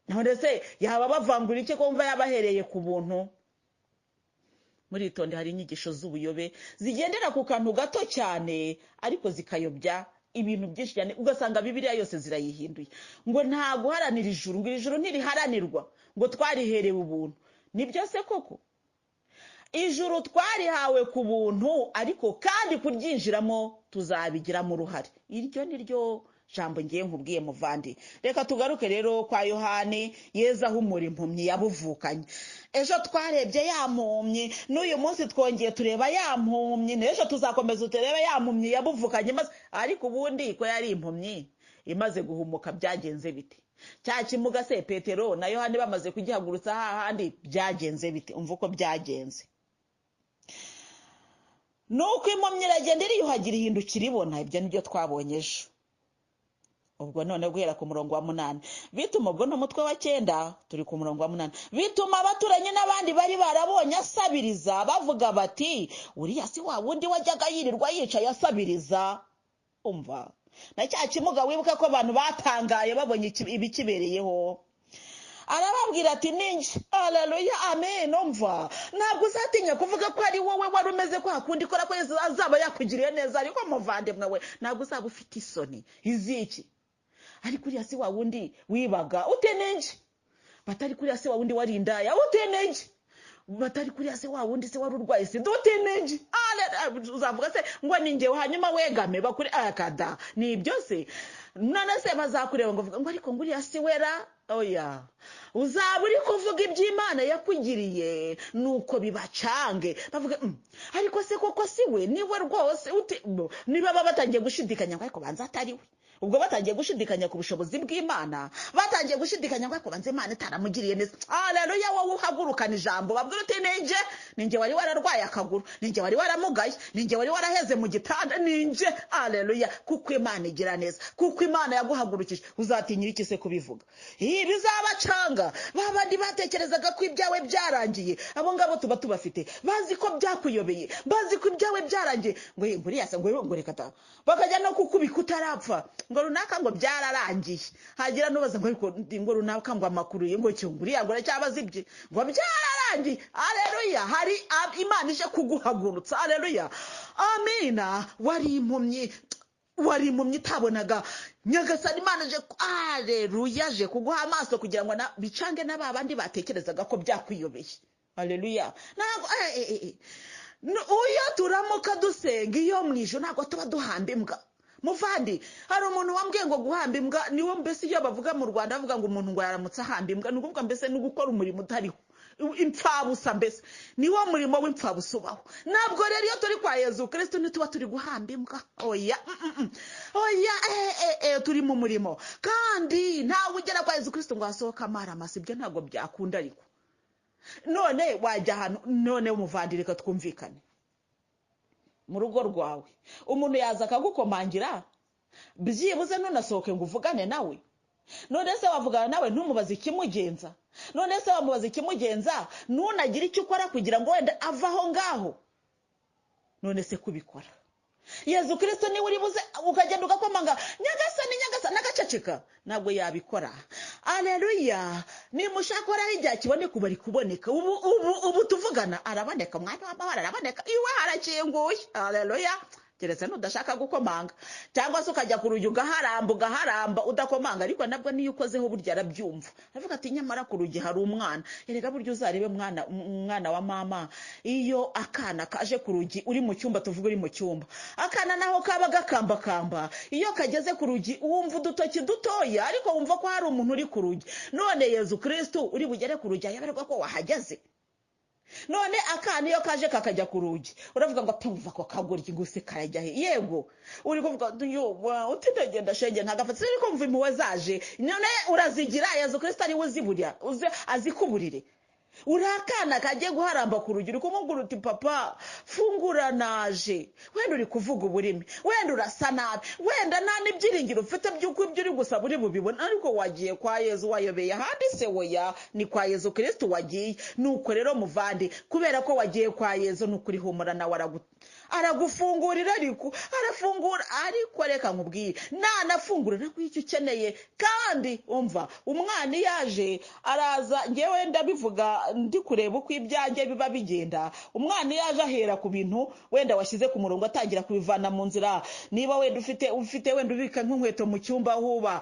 None se yaba bavangura iki ko mva yabahereye ku buntu? Muri itonde hari inyigisho z'ubuyobe zigendera ku kantu gato cyane, ariko zikayobya ibintu byinshi cyane, ugasanga Bibiliya yose zirayihinduye. Ngo nta guharanira ijuru, ngo ijuru ntiriharanirwa, ngo twariherewe ubuntu. Ni byose koko? Ijuru twarihawe ku buntu, ariko kandi kuryinjiramo tuzabigiramo uruhare. Iryo ni ryo jambo ngiye nkubwiye muvandi. Reka tugaruke rero kwa Yohani. Yezu ahumura impumyi yabuvukanye. Ejo twarebye yampumyi, n'uyu munsi twongeye tureba yampumyi, n'ejo tuzakomeza turebe yampumyi yabuvukanye maze. Ariko ubundi ko yari impumyi imaze guhumuka byagenze bite? Cya kimuga se Petero na Yohani bamaze kugihagurutsa hahandi byagenze bite? Umva uko byagenze. Nuko impumyi iragenda iriyuhagira ihindukira ibona. Ibyo nibyo twabonye ejo. Ubwo none guhera ku murongo wa 8 bituma, ubwo no mutwe wa 9 turi ku murongo wa 8, bituma abaturanye n'abandi bari barabonye asabiriza bavuga bati uriya si wa wundi wajyaga yirirwa yicaye asabiriza. Umva na cya kimuga wibuka ko abantu batangaye babonye ibikibereyeho. Arababwira ati ninjye. Haleluya, amen. Umva ntabwo uzatinya kuvuga ko ari wowe wari umeze kwa kundi kora ko Yesu azaba yakugiriye neza, ariko muvandimwe we ntabwo uzaba ufite isoni iziki. Ariko uriya si wa wundi wibaga utenenje, batari kuriya si wa wundi warindaya utenenje, batari kuriya si wa wundi se wari urwaye se utenenje. Uzavuga se ngo ni njyewe hanyuma wegame bakuri akada ni byose. None se bazakureba ngo ariko nguriya si wera. Oya, uzaba uri kuvuga iby'Imana yakugiriye, nuko bibacange bavuga ariko se koko si we niwe rwose. Niba batangiye gushidikanya ngo ariko banza atari we, ubwo batangiye gushidikanya ku bushobozi bw'Imana, batangiye gushidikanya ngo ariko banza Imana itaramugiriye neza. Haleluya. Wowe uhagurukana ijambo babwira uti ninjye wari wararwaye akaguru, ninjye wari waramugaye, ninjye wari waraheze mu gitanda, ninjye. Haleluya. Kuko Imana igira neza, kuko Imana yaguhagurukije, uzatinyira iki se kubivuga? ntibizabacanga. Babandi batekerezaga ko ibyawe byarangiye, abo ngabo tuba tubafite, bazi ko byakuyobeye, bazi ko ibyawe byarangiye, ngo buriya se ngo reka ta, bakajya no kukubika utarapfa, ngo runaka ngo byararangiye. Hagira nubaza ngo runaka ngo amakuru ye ngo cyo buriya ngo aracyabaza ibye, ngo byararangiye. Haleluya. Hari Imana ije kuguhagurutsa. Haleluya. Amina. Wari impumyi itabonaga, Nyagasani Imana je, haleluya, je kuguha amaso kugira ngo bicange n'aba bandi batekerezaga ko byakwiyobeye. Haleluya. Ntabwo uyo turamuka dusenga iyo mwijuru ntabwo tuba duhamba imbwa. Muvandi, hari umuntu wambwiye ngo guhamba imbwa niwo mbese iyo bavuga mu Rwanda bavuga ngo umuntu ngo yaramutse ahamba imbwa, ni ukuvuga mbese no gukora umurimo utariho, impfabusa, mbese niwo murimo w'impfabusa ubaho. Ntabwo rero iyo turi kwa Yezu Kristo ntituba turi guhamba imbwa. Oya, oya, turi mu murimo. Kandi ntawe ugera kwa Yezu Kristo ngo hasohoke amaramasa, ibyo ntabwo byakunda. Ariko none wajya hano, none umuvandi, reka twumvikane. Mu rugo rwawe umuntu yaza akagukomangira, byibuze ntunasohoke ngo uvugane nawe. None se wavugana nawe ntumubaze ikimugenza? None se wamubaza ikimugenza ntunagira icyo ukora kugira ngo wenda avaho ngaho? None se kubikora Yezu Kristo niwe uri buze ukagenda ugakomanga Nyagasani nagaceceka? Ntabwo yabikora. Haleluya. Nimushakora igihe kiboneka bari kuboneka. Ubu tuvugana araboneka, mwana w'amahoro araboneka, iwe harakinguye. Haleluya. Keretse nudashaka gukomanga, cyangwa se ukajya ku rugi ugaharamba udakomanga, ariko nabwo niyo ukozeho burya arabyumva. Avuga ati nyamara ku rugi hari umwana. Erega burya uzarebe umwana wa mama, iyo akana kaje ku rugi uri mu cyumba, tuvuga uri mu cyumba, akana naho kaba gakambakamba, iyo kageze ku rugi wumva udutoki dutoya, ariko wumva ko hari umuntu uri ku rugi. None Yezu Kristo uri bugere ku rugi ayoberwa ko wahageze. None akana iyo kaje kakajya ku rugi uravuga ngo tumva ko kagurya guse karajya he? Yego uri kuvuga utitagenda shenge ntagafata, uri kumva impuwe zaje, none urazigira. Yezu Kristo ari we uziburya, azikuburire. Urakana kagiye guharamba ku rugi, uri kumubwira uti papa fungura naje, wenda uri kuvuga uburimi, wenda urasa nabi, wenda nta n'ibyiringiro ufite by'uko ibyo uri gusaba uri bubibona, ariko wagiye kwa Yezu wayobeye ahandi. Se oya, ni kwa Yezu Kristo wagiye. Nuko rero muvandi, kubera ko wagiye kwa Yezu nukuri humura nawe aragufungurira, ariko arafungura. Ariko reka nkubwire, nanafungura nako icyo ukeneye. Kandi umva, umwana yaje araza, ngewe ndabivuga ndi kureba uko ibyanjye biba bigenda. Umwana yaje ahera ku bintu wenda washyize ku murongo, atangira kubivana mu nzira. Niba wenda ufite wenda ubika nk'inkweto mu cyumba huba,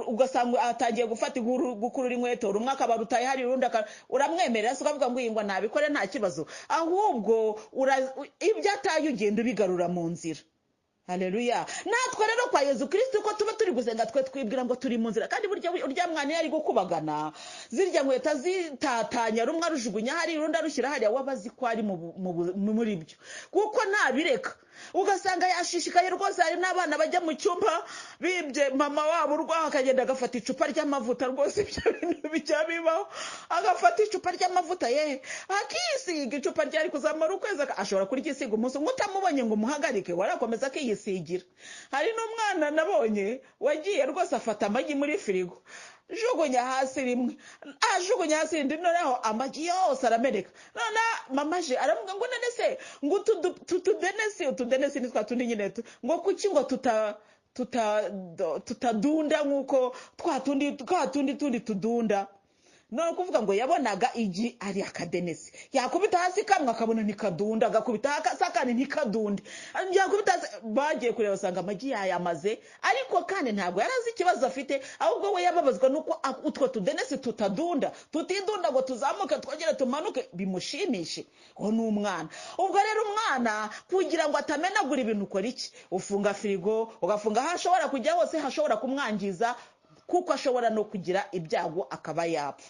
ugasanga atangiye gufata gukurura inkweto, rumwe akabarutaye hari urundi uramwemerera, se ukavuga ngo yingwa nabikore nta kibazo, ahubwo ibyo ataye ugenda ubigarura mu nzira. Haleluya. Natwe rero kwa Yezu Kristo ko tuba turi gusenga, twe twibwira ngo turi mu nzira, kandi burya urya mwana yari gukubagana, zirya nkweto zitatanya, rumwe arujugunya hari urundi arushyira hariya, wabazi ko ari muri byo, kuko ntabireka. Ugasanga yashishikaye rwose. Hari n'abana bajya mu cyumba bibye mama wabo urwaho, akagenda agafata icupa ry'amavuta, rwose ibyo bintu bijya bibaho, agafata icupa ry'amavuta akisiga. Icupa ryari kuzamara ukwezi, ashobora kuryisiga umunsi umwe, utamubonye ngo umuhagarike warakomeza akiyisigira. Hari n'umwana nabonye wagiye rwose afata amagi muri firigo, jugunya hasi rimwe, ajugunya hasi indi, noneho amagi yose arameneka. None mama je aravuga ngo none se ngo utudenesi ni twa tundi nyine, ngo kuki ngo tutadunda nk'uko twa tundi tudunda. No kuvuga ngo yabonaga igi ari akadenesi, yakubita hasi kamwe akabona ntikadunda, agakubita hasi akandi ntikadunde, yakubita bagiye kureba basanga amagi yayamaze. Ariko kandi ntabwo yarazi ikibazo afite, ahubwo we yababazwa nuko utwo tudenesi tutidunda ngo tuzamuke twongere tumanuke bimushimishe. Uwo ni umwana. Ubwo rero umwana kugira ngo atamenagura ibintu ukora iki? Ufunga firigo, ugafunga aho ashobora kujya hose hashobora kumwangiza, kuko ashobora no kugira ibyago akaba yapfa.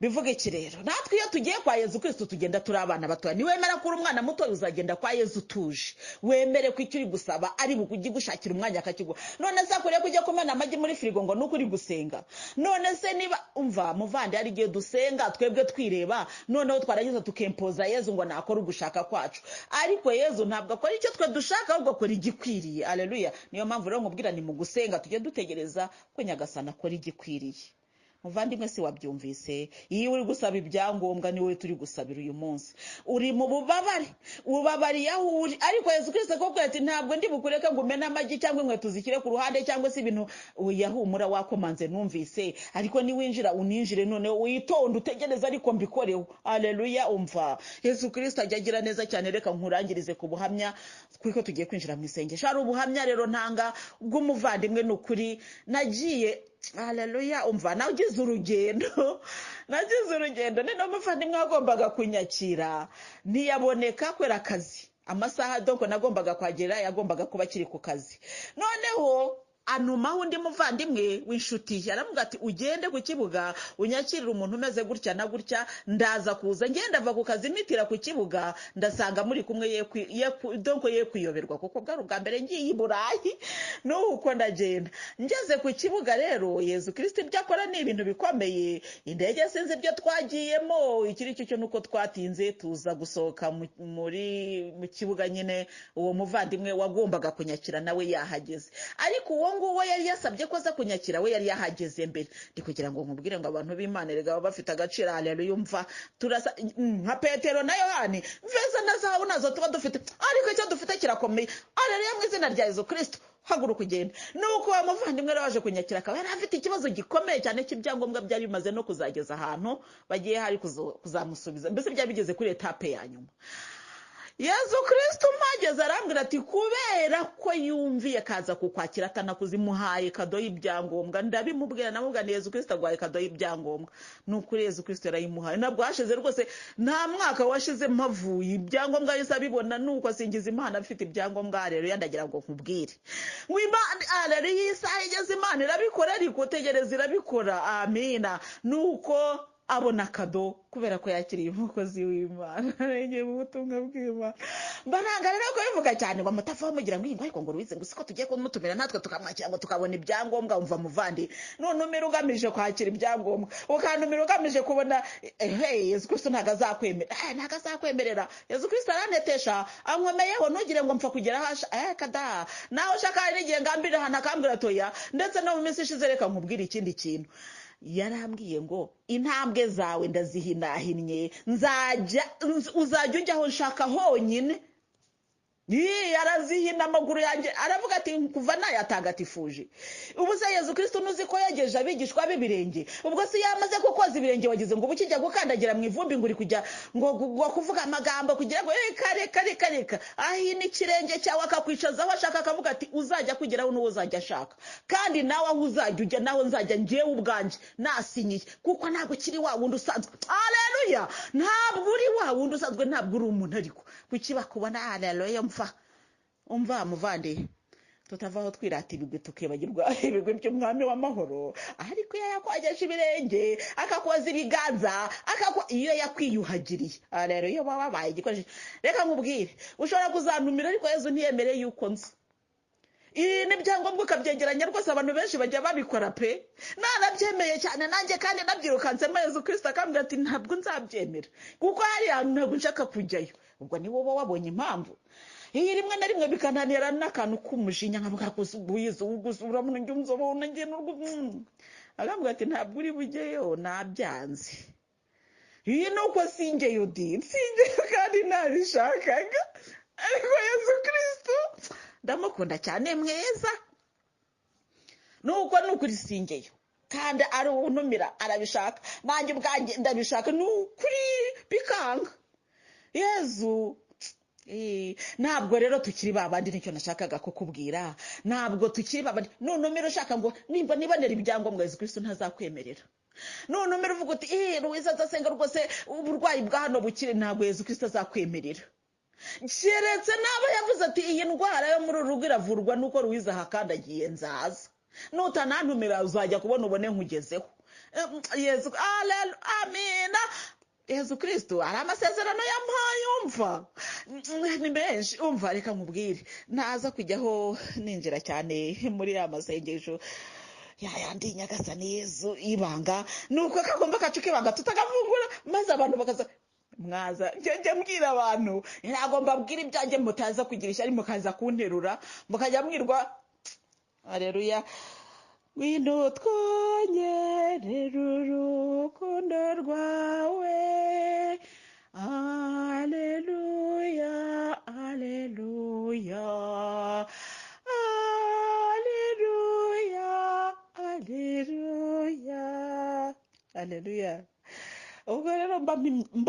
bivuga iki rero? Natwe iyo tugiye kwa Yezu Kristo tugenda turi abana batoya. Niwemera ko uri umwana muto uzagenda kwa Yezu tuje, wemere ko icyo uri gusaba ari bukujye gushakira umwanya akakiguha. None se akuriye kujya kumena amagi muri firigo ngo nuko uri gusenga? None se niba umva muvandi hari igihe dusenga twebwe twireba, noneho twaragize tukempoza Yezu ngo nakora ugushaka kwacu, ariko Yezu ntabwo akora icyo twe dushaka, ahubwo akora igikwiriye. Haleluya. Niyo mpamvu rero nkubwira ni mu gusenga tujye dutegereza ko Nyagasani akora igikwiriye. Muvandimwe si wabyumvise? Iyo uri gusaba ibyangombwa ni wowe turi gusabira uyu munsi. Uri mu bubabare, ubabariye aho uri, ariko Yezu Kristo koko ati ntabwo ndi bukureke ngo umene amagi cyangwa inkweto zikire ku ruhande cyangwa se ibintu yahumura wakomanze numvise, ariko niwinjira uninjire noneho witonde utegereza ariko mbikoreho. Haleluya. Umva Yezu Kristo ajya agira neza cyane. Reka nkurangirize ku buhamya kuko tugiye kwinjira mu isengesho. Hari ubuhamya rero ntanga bw'umuvandimwe n'ukuri nagiye. Haleluya. Umva nagize urugendo nino umuvandimwe wagombaga kunyakira ntiyaboneka kwera akazi, amasaha doko nagombaga kwagera yagombaga kuba kiri ku kazi. Noneho anumaho undi muvandimwe w'inshuti yaravuga ati ugende ku kibuga unyakirira umuntu umeze gutya na gutya, ndaza kuza. Ngenda ava ku kazi mitira ku kibuga ndasanga muri kumwe ye kuyoberwa kuko bwari ubwa mbere ngiye i Burayi. Nuko ndagenda ngeze ku kibuga rero Yezu Kristo ibyo akora ni ibintu bikomeye. Indege sinzi ibyo twagiyemo, ikiri cyo nuko twatinze tuza gusohoka mu kibuga nyine. Uwo muvandimwe wagombaga kunyakira nawe yahageze, ariko uwo yari yasabye ko aza kunyakira we yari yahageze mbere. Ndi kugira ngo nkubwire ngo abantu b'Imana rega bafite agaciro. Haleluya. Umva turasa nka Petero na Yohani, mveza na zahabu nazo tuba dufite, ariko icyo dufite kirakomeye. Haleluya. Mu izina rya Yezu Kristo haguruka ugenda. Nuko wa muvandimwe waje kunyakira akaba yari afite ikibazo gikomeye cyane cy'ibyangombwa byari bimaze no kuzageza ahantu bagiye hari kuzamusubiza, mbese byari bigeze kuri etape ya nyuma. Yezu Kristo mpageze arambwira ati kubera ko yumviye kaza kukwakira atanakuzimuhaye kado y'ibyangombwa. Ndabimubwira namubwira Yezu Kristo agwaye kado y'ibyangombwa. Nukuri Yezu Kristo yarayimuhaye. Nabwo hashize rwose nta mwaka washize mpavuye ibyangombwa yose abibona. Nuko asingiza Imana afite ibyangombwa. Rero yandagira ngo nkubwire ngo Imana rero isaha igeze Imana irabikora, ariko tegereza irabikora. Amina. Nuko abona kado kubera ko yakiriye umukozi w'Imana. Ngiye mu butumwa bw'Imana mbananga rero ko bivuga cyane bamutafa bamugira ngo ariko ngo rubize ngo siko tugiye kumutumira natwe tukamwakira ngo tukabona ibyangombwa. Umva muvandi, none umira ugamije kwakira ibyangombwa ukantumira ugamije kubona Yezu Kristo ntago azakwemerera. Yezu Kristo aranetesha ankomeyeho ntugire ngo mpfa kugera hasha kada naho shaka n'igihe ngambira hana kambwira toya. Ndetse no mu minsi ishize reka nkubwira ikindi kintu yarambwiye ngo intambwe zawe ndazihinahinnye, uzajya ujyaho nshaka honyine. Arazihina amaguru yanjye aravuga ati kuva nayatagatifuje. Ubu se Yezu Kristo nuzi ko yageje abigishwa b'ibirenge? Ubwo se yamaze ko koza ibirenge wagize ngo ukijya gukandagira mu ivumbi ngo uri kujya ngo kuvuga amagambo kugira ngo reka ahina ikirenge cyawe akakwicaza aho ashaka, akavuga ati uzajya kugeraho n'uwo uzajya ashaka, kandi nawe aho uzajya ujya naho nzajya njyewe ubwanjye nasinyiye, kuko ntabwo kiri wa wundi usanzwe. Haleluya. Ntabwo uri wa wundi usanzwe, ntabwo uri umuntu, ariko kuki bakubona. Haleluya. Umva muvandi, tutavaho twirata ibigwi tukibagirwa ibigwi by'umwami w'amahoro. Ariko iyo yakwageje ibirenge akakoza ibiganza iyo yakwiyuhagiriye. Rero iyo wabaye igikoresho, reka nkubwire ushobora kuzantumira ariko Yezu ntiyemereye yuko nzi. N'ibyangombwa ukabyegeranya rwose abantu benshi bajya babikora pe. Nanabyemeye cyane nanjye kandi nabyirukansemo. Yezu Kristo akambwira ati ntabwo nzabyemera kuko hari ahantu ntabwo nshaka kujyayo. Ubwo ni wowe wabonye impamvu. Rimwe na rimwe bikananira n'akantu k'umujinya nkavuga kubuyiza ugusura mu njyumzo bona ngiye n'urwo. Agambwira ati ntabwo uri bujyeyo, nabyanze. Nuko singeyo kandi nabishakaga. Ariko Yezu Kristo ndamukunda cyane mwiza. Nuko nukuri singeyo kandi ari untumira arabishaka, nanjye ubwanjye ndabishaka, nukuri bikanga. Yezu ntabwo rero tukiri babandi, nicyo nashakaga kukubwira. Ntabwo tukiri babandi. None umira ushaka ngo nibonera ibyangombwa Yezu Kristo ntazakwemerera. None umira uvuga uti Ruwiza azasenga rwose uburwayi bwa hano bukire, ntabwo Yezu Kristo azakwemerera. Keretse nabo yavuze ati iyi ndwara yo muri urugo iravurwa nuko Ruwiza hakandagiye nzaza. Nutanantumira uzajya kubona ubone nkugezeho. Yesu, amina. Yesu Kristo hari amasezerano yampaye umva ni menshi, umva reka nkubwire, ntaza kujyaho ninjira cyane muri ya masengesho yayandi nyagasani Yesu ibanga nuko kagomba kacu kibanga tutagavungura, maze abantu bakaza mwaza njye mbwira abantu, ntabwo mbabwira ibyanjye mutaza kugira ishyari mukaza kunterura mukajya mwirwa. Haleluya. Ngwino twongerere urukundo rwawe, aleluya, aleluya, aleluya, aleluya, aleluya. Ubwo rero mba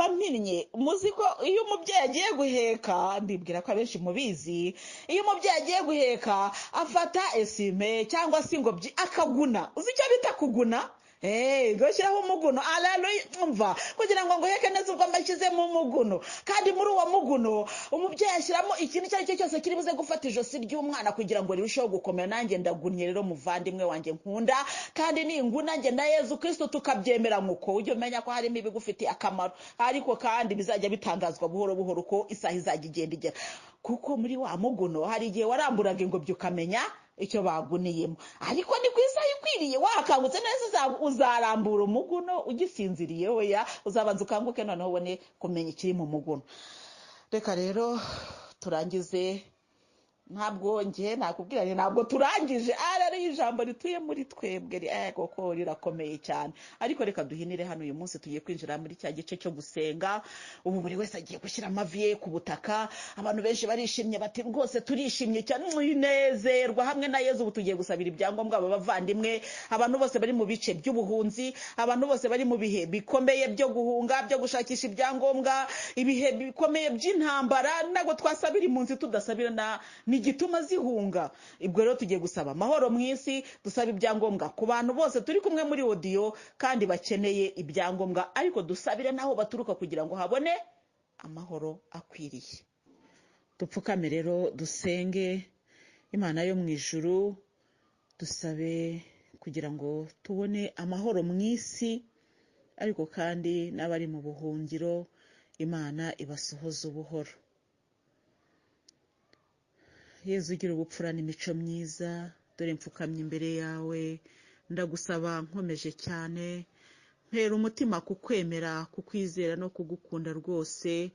mpinnye, muzi ko iyo umubyeyi agiye guheka, mbibwira ko abenshi mubizi, iyo umubyeyi agiye guheka afata esime cyangwa se ingobyi akaguna. Uzi icyo bita kuguna? Gushyiraho umuguno, aleluya, umva, kugira ngo nguheke neza ubwo mbashyizemo umuguno. Kandi muri uwo muguno umubyeyi ashyiramo ikintu icyo ari cyo cyose kiri buze gufata ijosi ry'umwana kugira ngo rirusheho gukomera. Nanjye ndagunnye rero muvandimwe wanjye nkunda, kandi ninguna njye na Yesu Kristo tukabyemera nk'uko, ujye umenya ko harimo ibigufitiye akamaro, ariko kandi bizajya bitangazwa buhoro buhoro uko isaha izajya igenda igera. Kuko muri wa muguno hari igihe waramburaga ingobyi ukamenya icyo baguniyemo, ariko ni ku isaha ikwiriye wakangutse neza uzarambura umuguno ugisinziriye. Oya, uzabanza ukanguke noneho ubone kumenya ikiri mu muguno. Reka rero turangize, ntabwo njye nakubwira ntabwo turangije, ari ijambo rituye muri twebwe koko rirakomeye cyane. Ariko reka duhinire hano, uyu munsi tugiye kwinjira muri cya gice cyo gusenga. Ubu buri wese agiye gushyira amavi ye ku butaka. Abantu benshi barishimye bati rwose turishimye cyane, mwinezerwa hamwe na Yezu. Ubu tugiye gusabira ibyangombwa aba bavandimwe, abantu bose bari mu bice by'ubuhunzi, abantu bose bari mu bihe bikomeye byo guhunga, byo gushakisha ibyangombwa, ibihe bikomeye by'intambara. Ntabwo twasabira impunzi tudasabira n'igituma zihunga. Ibwo rero tugiye gusaba amahoro mu isi, dusaba ibyangombwa ku bantu bose turi kumwe muri audio kandi bakeneye ibyangombwa, ariko dusabire naho baturuka kugira ngo habone amahoro akwiriye. Dupfukame rero dusenge. Imana yo mu ijuru, dusabe kugira ngo tubone amahoro mu isi, ariko kandi n'abari mu buhungiro Imana ibasohoze ubuhoro. Yezu ugira ubupfura n'imico myiza, dore mfukamye imbere yawe, ndagusaba nkomeje cyane, mpera umutima kukwemera, kukwizera no kugukunda rwose,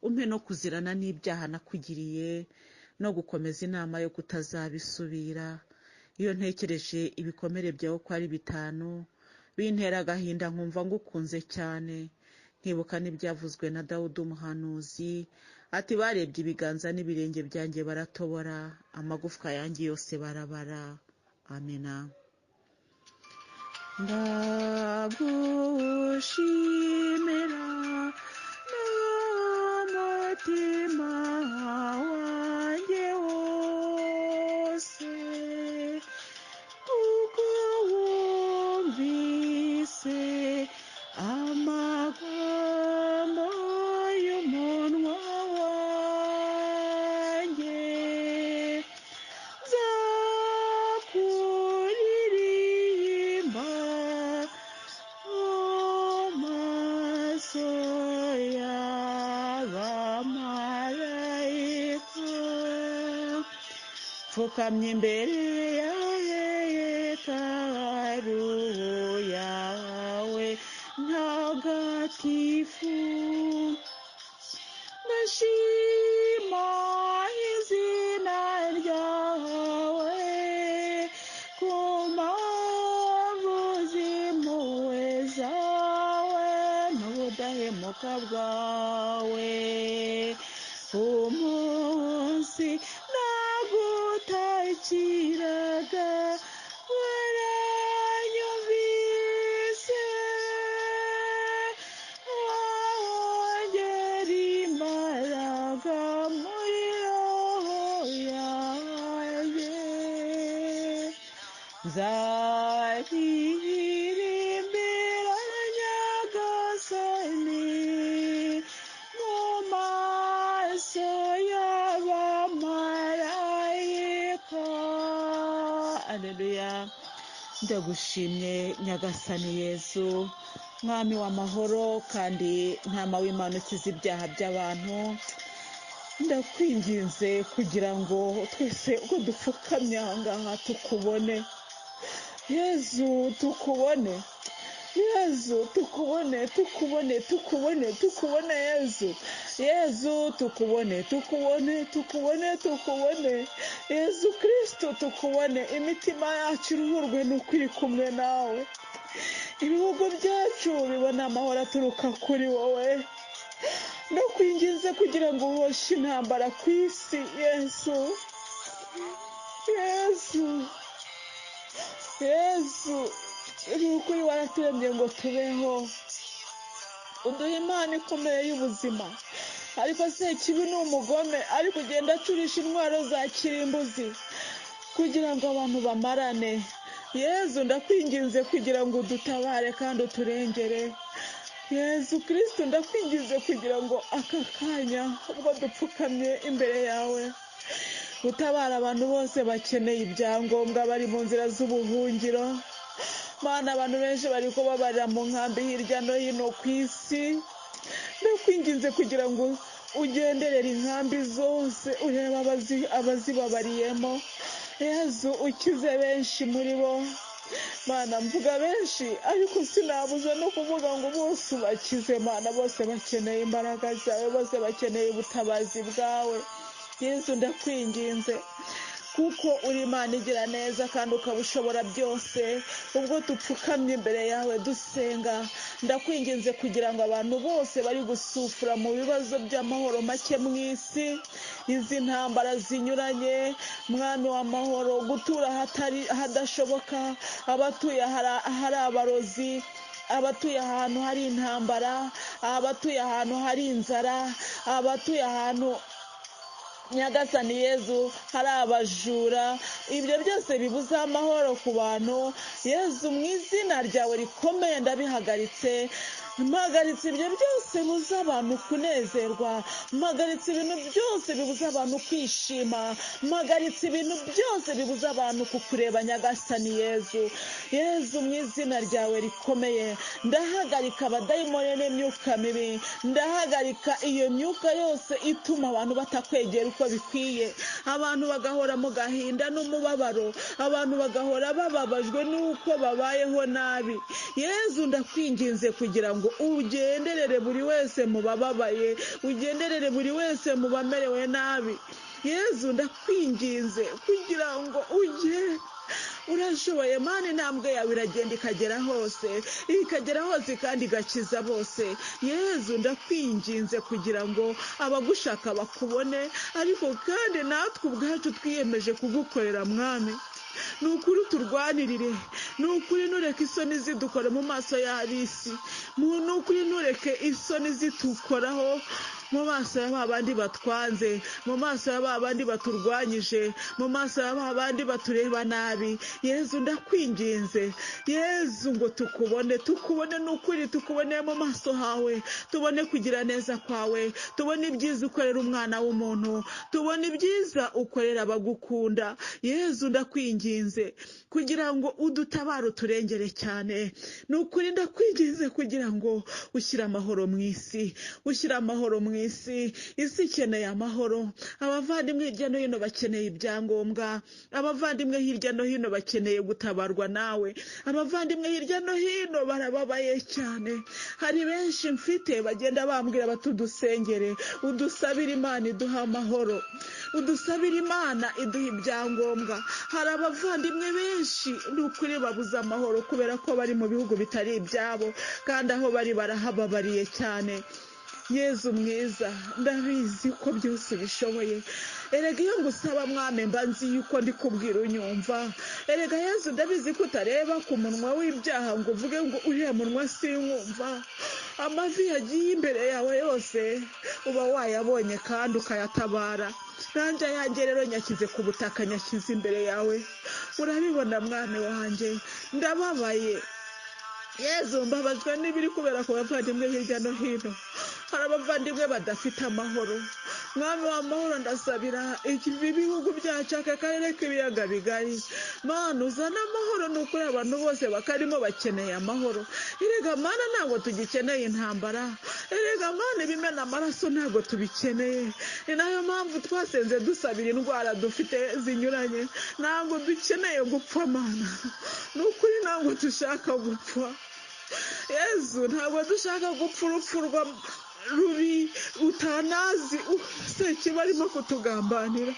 umpe no kuzirana n'ibyaha nakugiriye, no gukomeza inama yo kutazabisubira. Iyo ntekereje ibikomere byawe ko ari 5, bintera agahinda nkumva ngukunze cyane, nkibuka n'ibyavuzwe na Dawudi umuhanuzi, ati barebye ibiganza n'ibirenge byanjye baratobora, amagufwa yanjye yose barabara. Amena. Ndagushimira n'umutima wanjye wose, kuko wumvise amagambo y'umunwa wanjye. Nzakuririmba amaso y'abamarayika, pfukamye imbere y'hekaru yawe ntagatifu, ndashima izina ryawe ku mpamvu z'impuhwe zawe n'ubudahemuka bwawe. Umunsi nagutakiraga waranyumvise, wongera imbaraga muri roho yanjye. Nzaririmbira Nyagasani mu maso y'abamarayika. Aleluya. ndagushimye nyagasani Yezu mwami w'amahoro kandi ntama w'Imana ukiza ibyaha by'abantu, ndakwinginze kugira ngo twese uko dupfukamye aha ngaha tukubone Yezu, tukubone Yezu, tukubone tukubone tukubone tukubone Yezu, Yezu tukubone tukubone tukubone tukubone Yezu Kristo tukubone, imitima yacu iruhurwe n'ukuri kumwe nawe, ibihugu byacu bibona amahoro aturuka kuri wowe. Ndakwinginze kugira ngo uhoshe intambara ku isi Yesu, Yesu, Yesu, ni ukuri waraturemye ngo tubeho, uduha impano ikomeye y'ubuzima, ariko se kibi ni umugome ari kugenda acurisha intwaro za kirimbuzi kugira ngo abantu bamarane. Yezu ndakwinginze kugira ngo udutabare kandi uturengere. Yezu Kristo ndakwinginze kugira ngo aka kanya ubwo dupfukamye imbere yawe utabara abantu bose bakeneye ibyangombwa bari mu nzira z'ubuhungiro. Mana, abantu benshi bari kubabarira mu nkambi hirya no hino ku isi, ndakwinginze kugira ngo ugenderere inkambi zose urebe abazibabariyemo. Yezu ukize benshi muri bo. Mana, mvuga benshi ariko sinabuza no kuvuga ngo bose ubakize. Mana, bose bakeneye imbaraga zawe, bose bakeneye ubutabazi bwawe. Yezu ndakwinginze kuko uri Imana igira neza kandi ukaba ushobora byose, ubwo dupfukamye imbere yawe dusenga, ndakwinginze kugira ngo abantu bose bari gusufura mu bibazo by'amahoro make mu isi, izi ntambara zinyuranye, mwami w'amahoro, gutura hadashoboka, abatuye hari abarozi, abatuye ahantu hari intambara, abatuye ahantu hari inzara, abatuye ahantu nyagasani Yezu hari abajura, ibyo byose bibuza amahoro ku bantu. Yezu, mu izina ryawe rikomeye ndabihagaritse, mpagaritse ibyo byose bibuza abantu kunezerwa, mpagaritse ibintu byose bibuza abantu kwishima, mpagaritse ibintu byose bibuza abantu kukureba nyagasani Yezu. Yezu, mu izina ryawe rikomeye ndahagarika abadayimoni n'imyuka mibi, ndahagarika iyo myuka yose ituma abantu batakwegera uko bikwiye, abantu bagahora mu gahinda n'umubabaro, abantu bagahora bababajwe n'uko babayeho nabi. Yezu, ndakwinginze kugira ngo ugenderere buri wese mu bababaye, ugenderere buri wese mu bamerewe nabi. Yezu, ndakwinginze kugira ngo urashoboye Mana, intambwe yawe iragenda ikagera hose kandi igakiza bose. Yezu, ndakwinginze kugira ngo abagushaka bakubone, ariko kandi natwe ubwacu twiyemeje kugukorera mwami. Ni ukuri turwanirire, ni ukuri ntureke isoni zidukora mu maso y'ab'isi, ni ukuri ntureke isoni zitukoraho mu maso ya babandi batwanze, mu maso ya babandi baturwanyije, mu maso ya babandi batureba nabi. Yezu, ndakwinginze Yezu ngo tukubone n'ukuri, tukubone mu maso hawe, tubone kugira neza kwawe, tubone ibyiza ukorera umwana w'umuntu, tubone ibyiza ukorera abagukunda. Yezu, ndakwinginze kugira ngo udutabare uturengere cyane. Ni ukuri ndakwinginze kugira ngo ushyire amahoro mu isi, ushyire amahoro mu isi ikeneye amahoro. Abavandimwe hirya no hino bakeneye ibyangombwa, abavandimwe hirya no hino bakeneye gutabarwa nawe, abavandimwe hirya no hino barababaye cyane. Hari benshi mfite bagenda bambwira batudusengere, udusabire Imana iduha amahoro, udusabire Imana iduha ibyangombwa. Hari abavandimwe benshi ni ukuri babuze amahoro kubera ko bari mu bihugu bitari ibyabo, kandi aho bari barahababariye cyane. Yezu mwiza, ndabizi ko byose bishoboye. Erega iyo ngusaba mwami mba nzi yuko ndi kubwira unyumva. Erega Yezu, ndabizi ko utareba ku munwa w'ibyaha ngo uvuge ngo uriya munwa sinkumva. Amavi yagiye imbere yawe yose uba wayabonye kandi ukayatabara. Nanjye ayanjye rero nyakize ku butaka, nyakize imbere yawe. Urabibona mwami wanjye, ndababaye. Yezu, mbabajwe n'ibiri kubera ku bavandimwe hirya no hino. hari abavandimwe badafite amahoro. Mwami w'amahoro, ndasabira ibihugu byacu, aka karere k'ibiyaga bigari, Mana uzana amahoro. Ni ukuri abantu bose bakarimo bakeneye amahoro. Erega Mana ntabwo tugikeneye intambara, erega Mana ibimena amaraso ntabwo tubikeneye. Ni nayo mpamvu twasenze dusabira indwara dufite zinyuranye. Ntabwo dukeneye gupfa Mana, ni ukuri ntabwo dushaka gupfa Yezu, ntabwo dushaka gupfa urupfu rubi utanazi Sekibi arimo kutugambanira.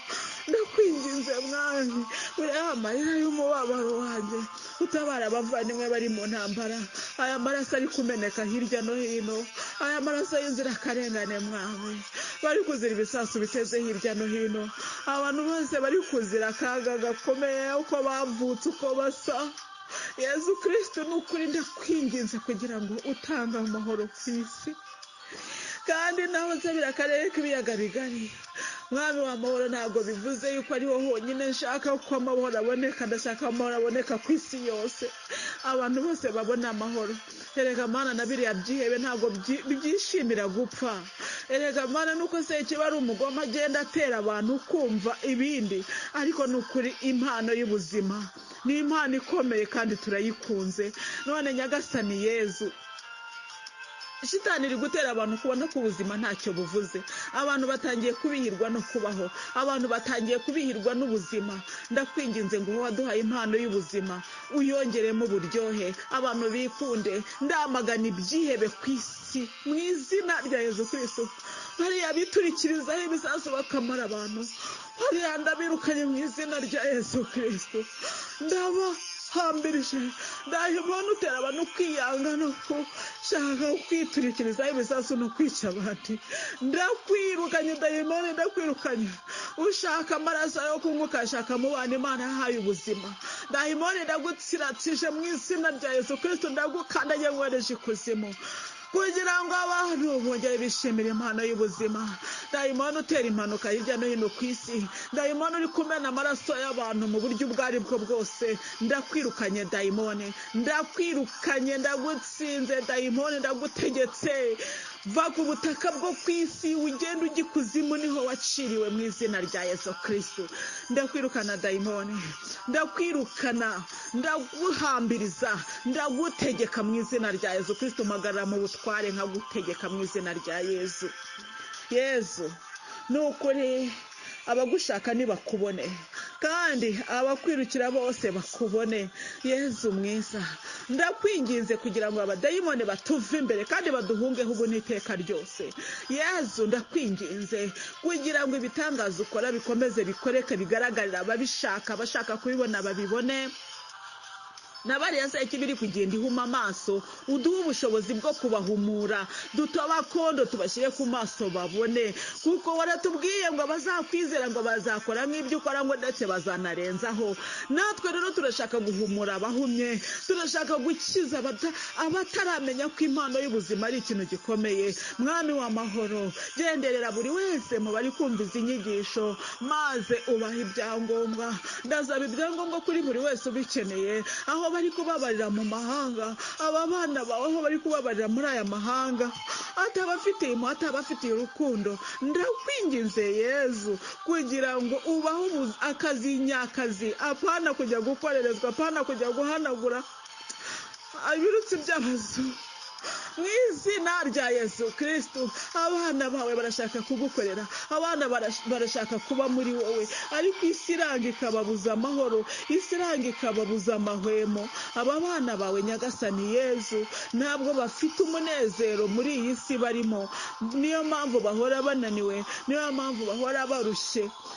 Ndakwinginze Mwami, uriya amarira y'umubabaro wanjye, utabara abavandimwe bari mu ntambara. Aya maraso ari kumeneka hirya no hino, aya maraso y'inzirakarengane Mwami, bari kuzira ibisasu biteze hirya no hino, abantu bose bari kuzira akaga gakomeye, uko bavutse, uko basa. Yezu Kristo, ni ukuri ndakwinginze kugira ngo utange amahoro ku isi, kandi nawe nsabira akarere k'ibiyaga bigari. Mwami w'amahoro, ntabwo bivuze yuko ariho honyine nshaka ko amahoro aboneka, ndashaka amahoro aboneka ku isi yose, abantu bose babona amahoro. Erega Mana na biriya byihebe ntabwo byishimira gupfa. Erega Mana nuko Sekibi ari umugome agenda atera abantu kumva ibindi, ariko ni ukuri impano y'ubuzima ni impano ikomeye kandi turayikunze. None Nyagasani Yezu, Shitani iri gutera abantu kubona ko ubuzima ntacyo buvuze. Abantu batangiye kubihirwa no kubaho, abantu batangiye kubihirwa n'ubuzima. Ndakwinginze ngo waduhaye impano y'ubuzima uyongeremo uburyohe, abantu bikunde. Ndamagana ibyihebe ku isi mu izina rya Yezu Kristo. Bariya biturikirizaho ibisasu bakamara abantu, bariya ndabirukanye mu izina rya Yezu Kristo. Hambirije ndahimana utera abantu kwiyanga no kushaka kwiturikirizaho ibisasu no kwica abandi. Ndakwirukanye dayimoni, ndakwirukanye ushaka amaraso yo kunywa ukashaka mu bana Imana yahaye ubuzima. Dayimoni ndagutsiratsije mu izina rya Yesu Kristo, ndagukandagiye ngwereje ikuzimu kugira ngo abantu bongere bishimire impano y'ubuzima. Dayimoni utera impanuka hirya no hino ku isi, dayimoni uri kumena amaraso y'abantu mu buryo ubwo ari bwo bwose, ndakwirukanye dayimoni, ndakwirukanye, ndagutsinze dayimoni, ndagutegetse va ku butaka bwo ku isi ugenda ujya ikuzimu, niho waciriwe mu izina rya Yesu Kristo. Ndakwirukana dayimoni, ndakwirukana, ndaguhambiriza, ndagutegeka mu izina rya Yesu Kristo. Magarara mu butware nkagutegeka mu izina rya Yesu. Yezu, ni ukuri abagushaka nibakubone, kandi abakwirukira bose bakubone. Yezu mwiza, ndakwinginze kugira ngo abadayimoni batuve imbere kandi baduhungeho ubu n'iteka ryose. Yezu, ndakwinginze kugira ngo ibitangaza ukora bikomeze bikoreke, bigaragarira ababishaka, bashaka kubibona babibone. Nabariya Sekibi kugenda ihuma amaso, uduhe ubushobozi bwo kubahumura, dutobakondo tubashyire ku maso babone, kuko waratubwiye ngo bazakwizera ngo bazakora nk'ibyo ukora, ngo ndetse bazanarenzaho. Natwe rero turashaka guhumura abahumye, turashaka gukiza abataramenya ko impano y'ubuzima ari ikintu gikomeye. Mwami w'amahoro, genderera buri wese mu bari kumva izi nyigisho, maze ubaha ibyangombwa. Ndasaba ibyangombwa kuri buri wese ubikeneye, aho bari kubabarira mu mahanga, aba bana bawe aho bari kubabarira muri aya mahanga, atabafitiye impuhwe, atabafitiye urukundo. Ndakwinginze Yezu kugira ngo ubaho akazi nyakazi, apana kujya gukorerezwa, apana kujya guhanagura ibirutsi by'amazu. Mu izina rya Yesu Kristo, abana bawe barashaka kugukorera, abana barashaka kuba muri wowe, ariko isi iranga ikababuza amahoro, isi iranga ikababuza amahwemo. Aba bana bawe Nyagasani Yezu ntabwo bafite umunezero muri iyi si barimo, niyo mpamvu bahora bananiwe, niyo mpamvu bahora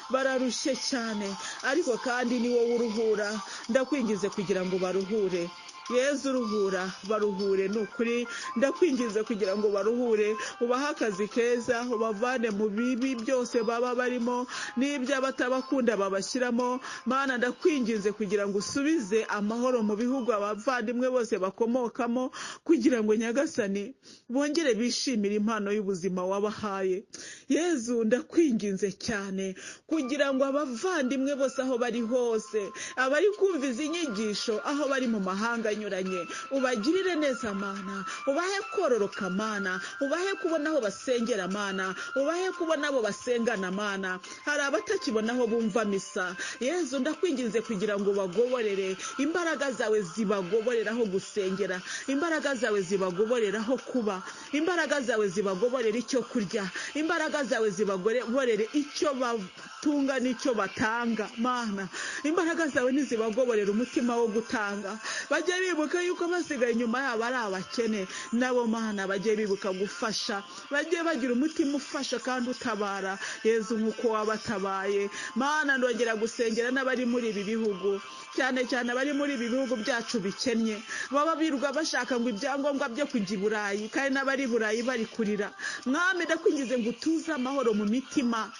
bararushye cyane, ariko kandi ni wowe uruhura. Ndakwingize kugira ngo baruhure. Yezu ruhura, baruhure. Ni ukuri ndakwingize kugira ngo baruhure, ubahe akazi keza, ubavane mu bibi byose baba barimo, n'ibyo abatabakunda babashyiramo. Mana, ndakwingize kugira ngo usubize amahoro mu bihugu abavandimwe bose bakomokamo, kugira ngo Nyagasani bongere bishimire impano y'ubuzima wabahaye. Yezu, ndakwinginze cyane kugira ngo abavandimwe bose aho bari hose, abari kumva izi nyigisho aho bari mu mahanga banyuranye, ubagirire neza mana, ubahe kororoka mana, ubahe kubona aho basengera mana, ubahe kubona abo basengana mana. Hari abatakibona aho bumva misa, Yezu ndakwinginze kugira ngo bagoborere, imbaraga zawe zibagoboreraho gusengera, imbaraga zawe zibagoboreraho kuba, imbaraga zawe zibagoborera icyo kurya, imbaraga zawe zibagoborere icyo batunga n'icyo batanga mana. Imbaraga zawe nizibagoborera umutima wo gutanga, bajye bibuka yuko basigaye inyuma yabo ari abakene, nabo mana bajye bibuka gufasha, bajye bagira umutima ufasha kandi utabara Yezu nk'uko wabatabaye mana. Ndongera gusengera n'abari muri ibi bihugu, cyane cyane abari muri ibi bihugu byacu bikennye, baba birirwa bashaka ngo ibyangombwa byo kujya i Burayi, kandi n'abari i Burayi bari kurira. Mwami ndakwingize ngo utuze amahoro mu mitima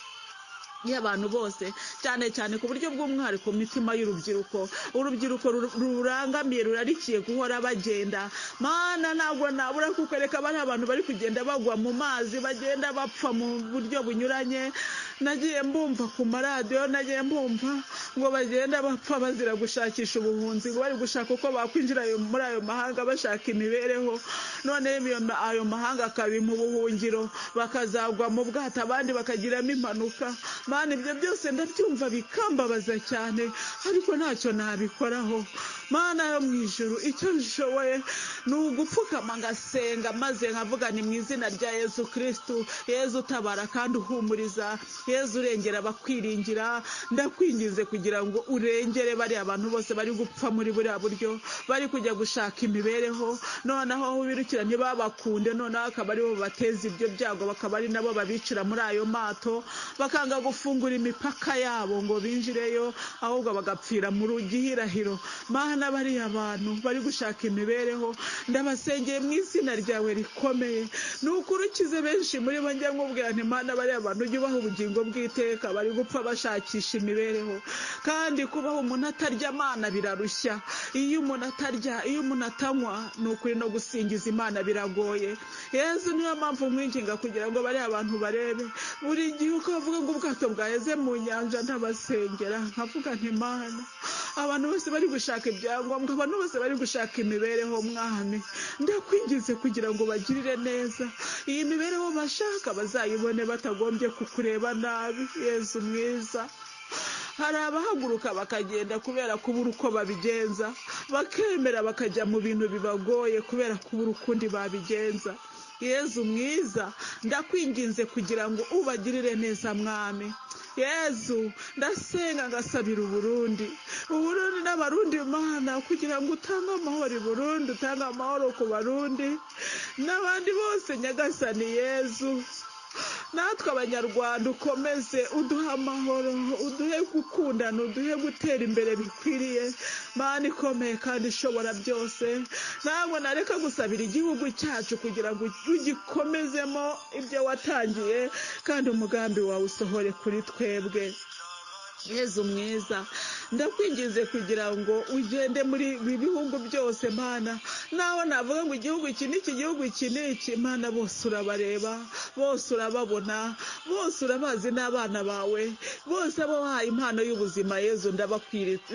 y'abantu bose, cyane cyane ku buryo bw'umwihariko mu mitima y'urubyiruko. Urubyiruko rurangamiye, rurarikiye guhora bagenda mana. Ntabwo nabura kukwereka bari abantu bari kugenda bagwa mu mazi, bagenda bapfa mu buryo bunyuranye. Nagiye mbumva ku maradiyo, nagiye mbumva ngo bagenda bapfa bazira gushakisha ubuhunzi, ngo bari gushaka uko bakwinjira muri ayo mahanga bashaka imibereho, none ayo mahanga akabi mu buhungiro, bakazagwa mu bwato, abandi bakagiramo impanuka mana. Ibyo byose ndabyumva bikambabaza cyane, ariko ntacyo nabikoraho mana yo mu ijuru. Icyo nshoboye ni ugupfukama ngasenga, maze nkavuga ni mu izina rya Yezu Kristu. Yezu utabara kandi uhumuriza, Yezu urengera abakwiringira. Ndakwinginze kugira ngo urengere bari abantu bose bari gupfa muri buriya buryo, bari kujya gushaka imibereho, noneho aho birukira ntibabakunde, noneho akaba ari bo bateza ibyo byago, bakaba ari nabo babicira muri ayo mato, bakanga gufungura imipaka yabo ngo binjireyo, ahubwo bagapfira mu gihirahiro mana. Bariya abantu bari gushaka imibereho, ndabasengeye mu izina ryawe rikomeye, nukurukize benshi muri bo. Njya nkubwira nti mana, bariya abantu ujye ubaha ubugingo bw'iteka, bari gupfa bashakisha imibereho. Kandi kubaho umuntu atarya mana birarushya, iyo umuntu atarya, iyo umuntu atanywa, ni ukuri no gusingiza Imana biragoye. Yezu niyo mpamvu mwinginga kugira ngo bariya abantu barebe. Buri gihe uko bavuga ngo ubwato bwaheze mu nyanja, ndabasengera nkavuga nti mana, abantu bose bari gushaka ibyangombwa, abantu bose bari gushaka imibereho mwami, ndakwingize kugira ngo bagirire neza. Iyi mibereho bashaka bazayibone batagombye kukureba nabi Yezu mwiza. Hari abahaguruka bakagenda kubera kubura uko babigenza, bakemera bakajya mu bintu bibagoye kubera kubura ukundi babigenza. Yezu mwiza, ndakwinginze kugira ngo ubagirire neza mwami. Yezu ndasenga ngasabira Uburundi n'abarundi mana, kugira ngo utange amahoro i Burundi, utange amahoro ku Barundi n'abandi bose nyagasani Yezu. Natwe abanyarwanda ukomeze uduha amahoro, uduhe gukundana, uduhe gutera imbere bikwiriye mana ikomeye kandi ishobora byose. Ntabwo nareka gusabira igihugu cyacu kugira ngo ugikomezemo ibyo watangiye, kandi umugambi wawe usohore kuri twebwe. Yezu mwiza, ndakwingize kugira ngo ugende muri ibi bihugu byose mana. Naho navuga ngo igihugu iki n'iki, igihugu iki n'iki, mana bose urabareba, bose urababona, bose urabazi n'abana bawe bose, abo wahaye impano y'ubuzima Yezu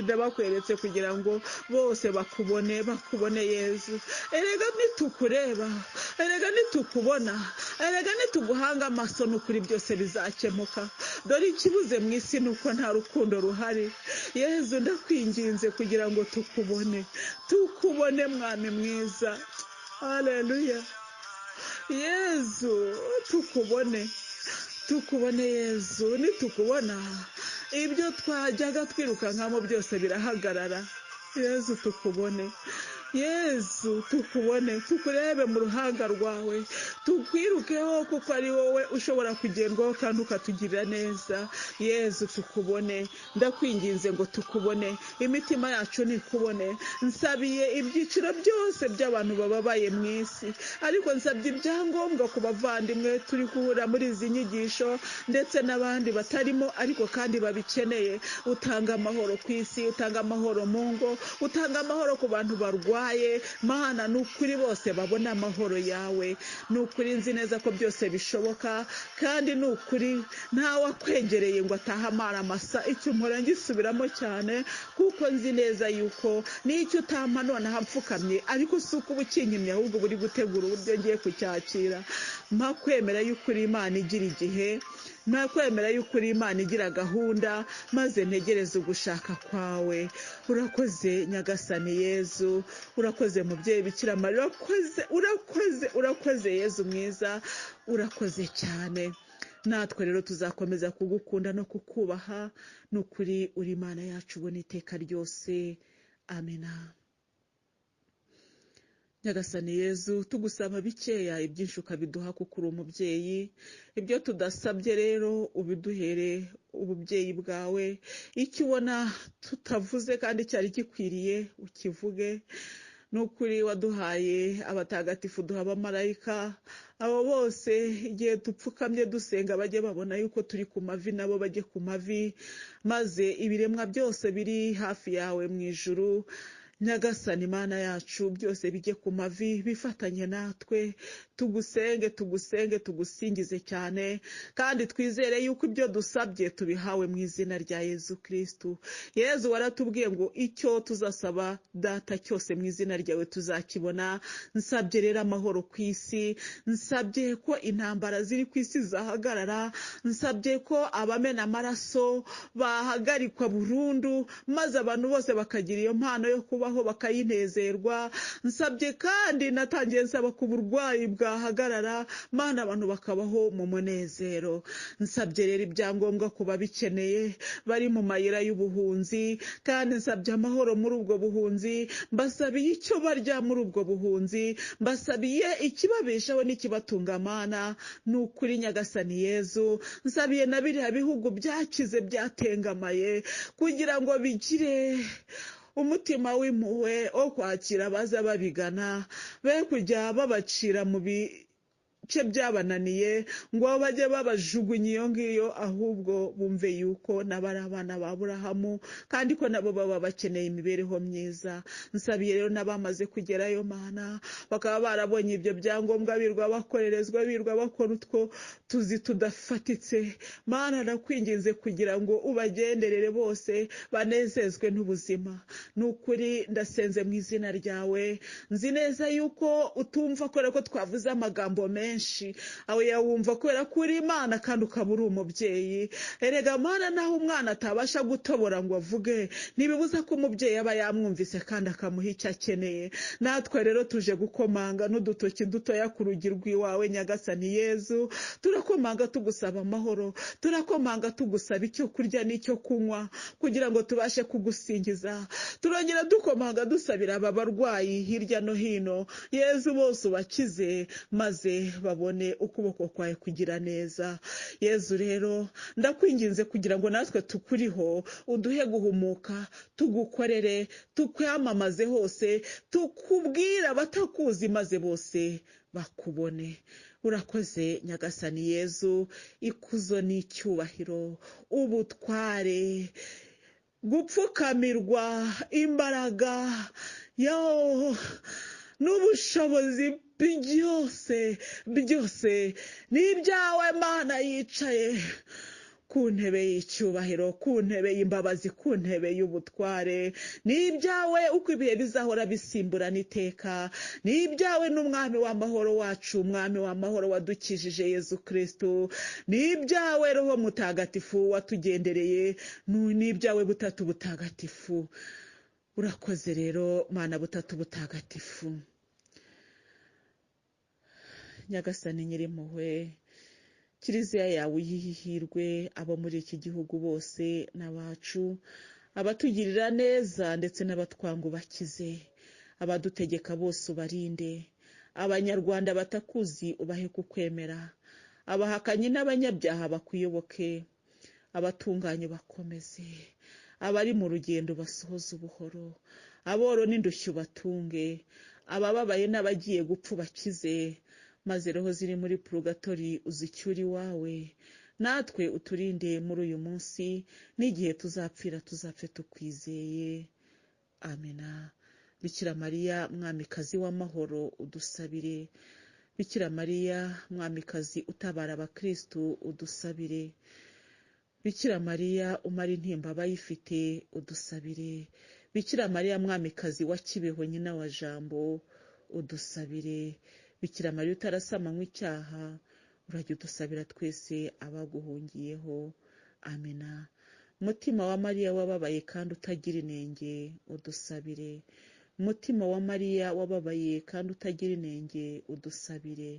ndabakweretse kugira ngo bose bakubone Yezu. Erega nitukureba, erega nitukubona, erega nituguhanga amaso, n'ukuri byose bizakemuka. Dore ikibuze mu isi nuko nta rukundo ruhari. Yezu ndakwinginze kugira ngo tukubone mwami mwiza. Haleluya. Yezu tukubone Yezu. Nitukubona ibyo twajyaga twirukankamo byose birahagarara. Yezu tukubone, Yezu tukubone, tukurebe mu ruhanga rwawe, tukwirukeho kuko ari wowe ushobora kugendwaho kandi ukatugirira neza. Yezu tukubone, ndakwinginze ngo tukubone, imitima yacu nikubone. Nsabiye ibyiciro byose by'abantu bababaye mu isi, ariko nsabye ibyangombwa ku bavandimwe turi guhura muri izi nyigisho, ndetse n'abandi batarimo ariko kandi babikeneye. Utanga amahoro ku isi, utanga amahoro mu ngo, utanga amahoro ku bantu barwaye barwaye Mana nukuri bose babona amahoro yawe nukuri nzi neza ko byose bishoboka kandi nukuri ntawe akwengereye ngo atahamara amasa icyo mpora ngisubiramo cyane kuko nzi neza yuko n'icyo utampa none hapfukamye ariko si uko ubukinyimye ahubwo buri gutegura uburyo ngiye kucyakira mpa kwemera yuko uri Imana igira igihe mpa kwemera yuko uri Imana igira gahunda maze ntegereze ugushaka kwawe urakoze Nyagasani Yezu urakoze mubyeyi Bikira Mariya urakoze Yezu mwiza urakoze cyane natwe rero tuzakomeza kugukunda no kukubaha nukuri uri Imana yacu ubona iteka ryose amena Nyagasani Yezu tugusaba bikeya ibyinshi ukabiduha kuko uri umubyeyi ibyo tudasabye rero ubiduhere ububyeyi bwawe icyo ubona tutavuze kandi cyari gikwiriye ukivuge nukuri waduhaye abatagatifu duha abamarayika abo bose igihe tupfukamye dusenga bajye babona yuko turi ku mavi nabo bajye ku mavi maze ibiremwa byose biri hafi yawe mu ijuru Nyagasani Mana yacu byose bijye ku mavi bifatanye natwe tugusingize cyane kandi twizere yuko ibyo dusabye tubihawe mu izina rya Yezu Kristo Yezu waratubwiye ngo icyo tuzasaba data cyose mu izina ryawe tuzakibona nsabye rero amahoro ku isi nsabye ko intambara ziri ku isi zahagarara nsabye ko abamena amaraso bahagarikwa burundu maze abantu bose bakagira iyo mpano yo kubaho bakayinezerwa nsabye kandi natangiye nsaba ku burwayi bwahagarara Mana abantu bakabaho mu munezero nsabye rero ibyangombwa kuba bikeneye bari mu mayira y'ubuhunzi kandi nsabye amahoro muri ubwo buhunzi mbasabiye icyo barya muri ubwo buhunzi mbasabiye ikibabeshaho n'ikibatunga Mana nukuri Nyagasani Yezu nsabiye na biriya bihugu byakize byatengamaye kugira ngo bigire umutima w'impuhwe wo kwakira abaza babigana be kujya babacira mu bice byabananiye ngo bajye babajugunya iyo ngiyo ahubwo bumve yuko nabari abana ba Aburahamu kandi ko nabo baba bakeneye imibereho myiza nsabiye rero nabamaze kugerayo Mana bakaba barabonye ibyo byangombwa birwa bakorerezwa birwa bakora utwo tuzi tudafatitse Mana nakwinginze kugira ngo ubagenderere bose banezezwe n'ubuzima nukuri ndasenze mu izina ryawe nzi neza yuko utumva ko twavuze amagambo menshi aho yawumva kubera ko uri Imana kandi ukaba uri umubyeyi erega Mana naho umwana atabasha gutobora ngo avuge ntibibuza ko umubyeyi aba yamwumvise kandi akamuha icyo akeneye natwe rero tuje gukomanga n'udutoki dutoya ku rugi rw'iwawe Nyagasani Yezu turakomanga tugusaba amahoro turakomanga tugusaba icyo kurya n'icyo kunywa kugira ngo tubashe kugusingiza turongera dukomanga dusabira aba barwayi hirya no hino Yezu bose ubakize maze babone ukuboko kwawe kugira neza Yezu rero ndakwinginze kugira ngo natwe tukuriho uduhe guhumuka tugukorere tukwamamaze hose tukubwira abatakuzi maze bose bakubone urakoze Nyagasani Yezu ikuzo n'icyubahiro ubutware gupfukamirwa imbaraga n'ubushobozi byose n'ibyawe Mana yicaye ku ntebe y'icyubahiro ku ntebe y'imbabazi ku ntebe y'ubutware n'ibyawe uko ibihe bizahora bisimburana iteka n'ibyawe n'umwami w'amahoro wacu umwami w'amahoro wadukijije Yezu Kristo n'ibyawe Roho Mutagatifu watugendereye n'ibyawe butatu butagatifu urakoze rero Mana butatu butagatifu Nyagasani Nyirimpuhwe Kiliziya yawe yihirwe abo muri iki gihugu bose n'abacu abatugirira neza ndetse n'abatwanga ubakize abadutegeka bose ubarinde abanyarwanda batakuzi ubahe kukwemera abahakanyi n'abanyabyaha bakuyoboke abatunganye bakomeze abari mu rugendo basohoza ubuhoro aboro n'indushyu batunge abababaye n'abagiye gupfa bakize maze roho ziri muri purgatori uzicyura iwawe natwe uturinde muri uyu munsi n'igihe tuzapfira tuzapfe tukwizeye amena Bikira Mariya mwamikazi w'amahoro udusabire. Bikira Mariya mwamikazi utabara abakristu udusabire. Bikira Mariya umara intimba abayifite udusabire. Bikira Mariya mwamikazi wa Kibeho nyina wa Jambo udusabire. Bikira Mariya utarasamanywe icyaha urajya udusabira twese abaguhungiyeho. Amina. Mutima wa Mariya wababaye kandi utagira inenge udusabire. Mutima wa Mariya wababaye kandi utagira inenge udusabire.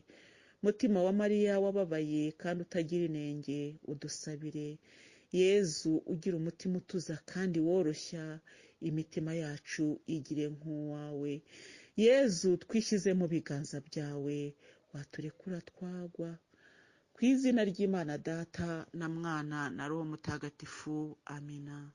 Mutima wa Mariya wababaye kandi utagira inenge udusabire. Yezu ugira umutima utuza kandi woroshya, imitima yacu igire nk'uwawe. Yezu twishyize mu biganza byawe, waturekura twagwa. Ku izina ry'Imana Data na Mwana na Roho Mutagatifu. Amina.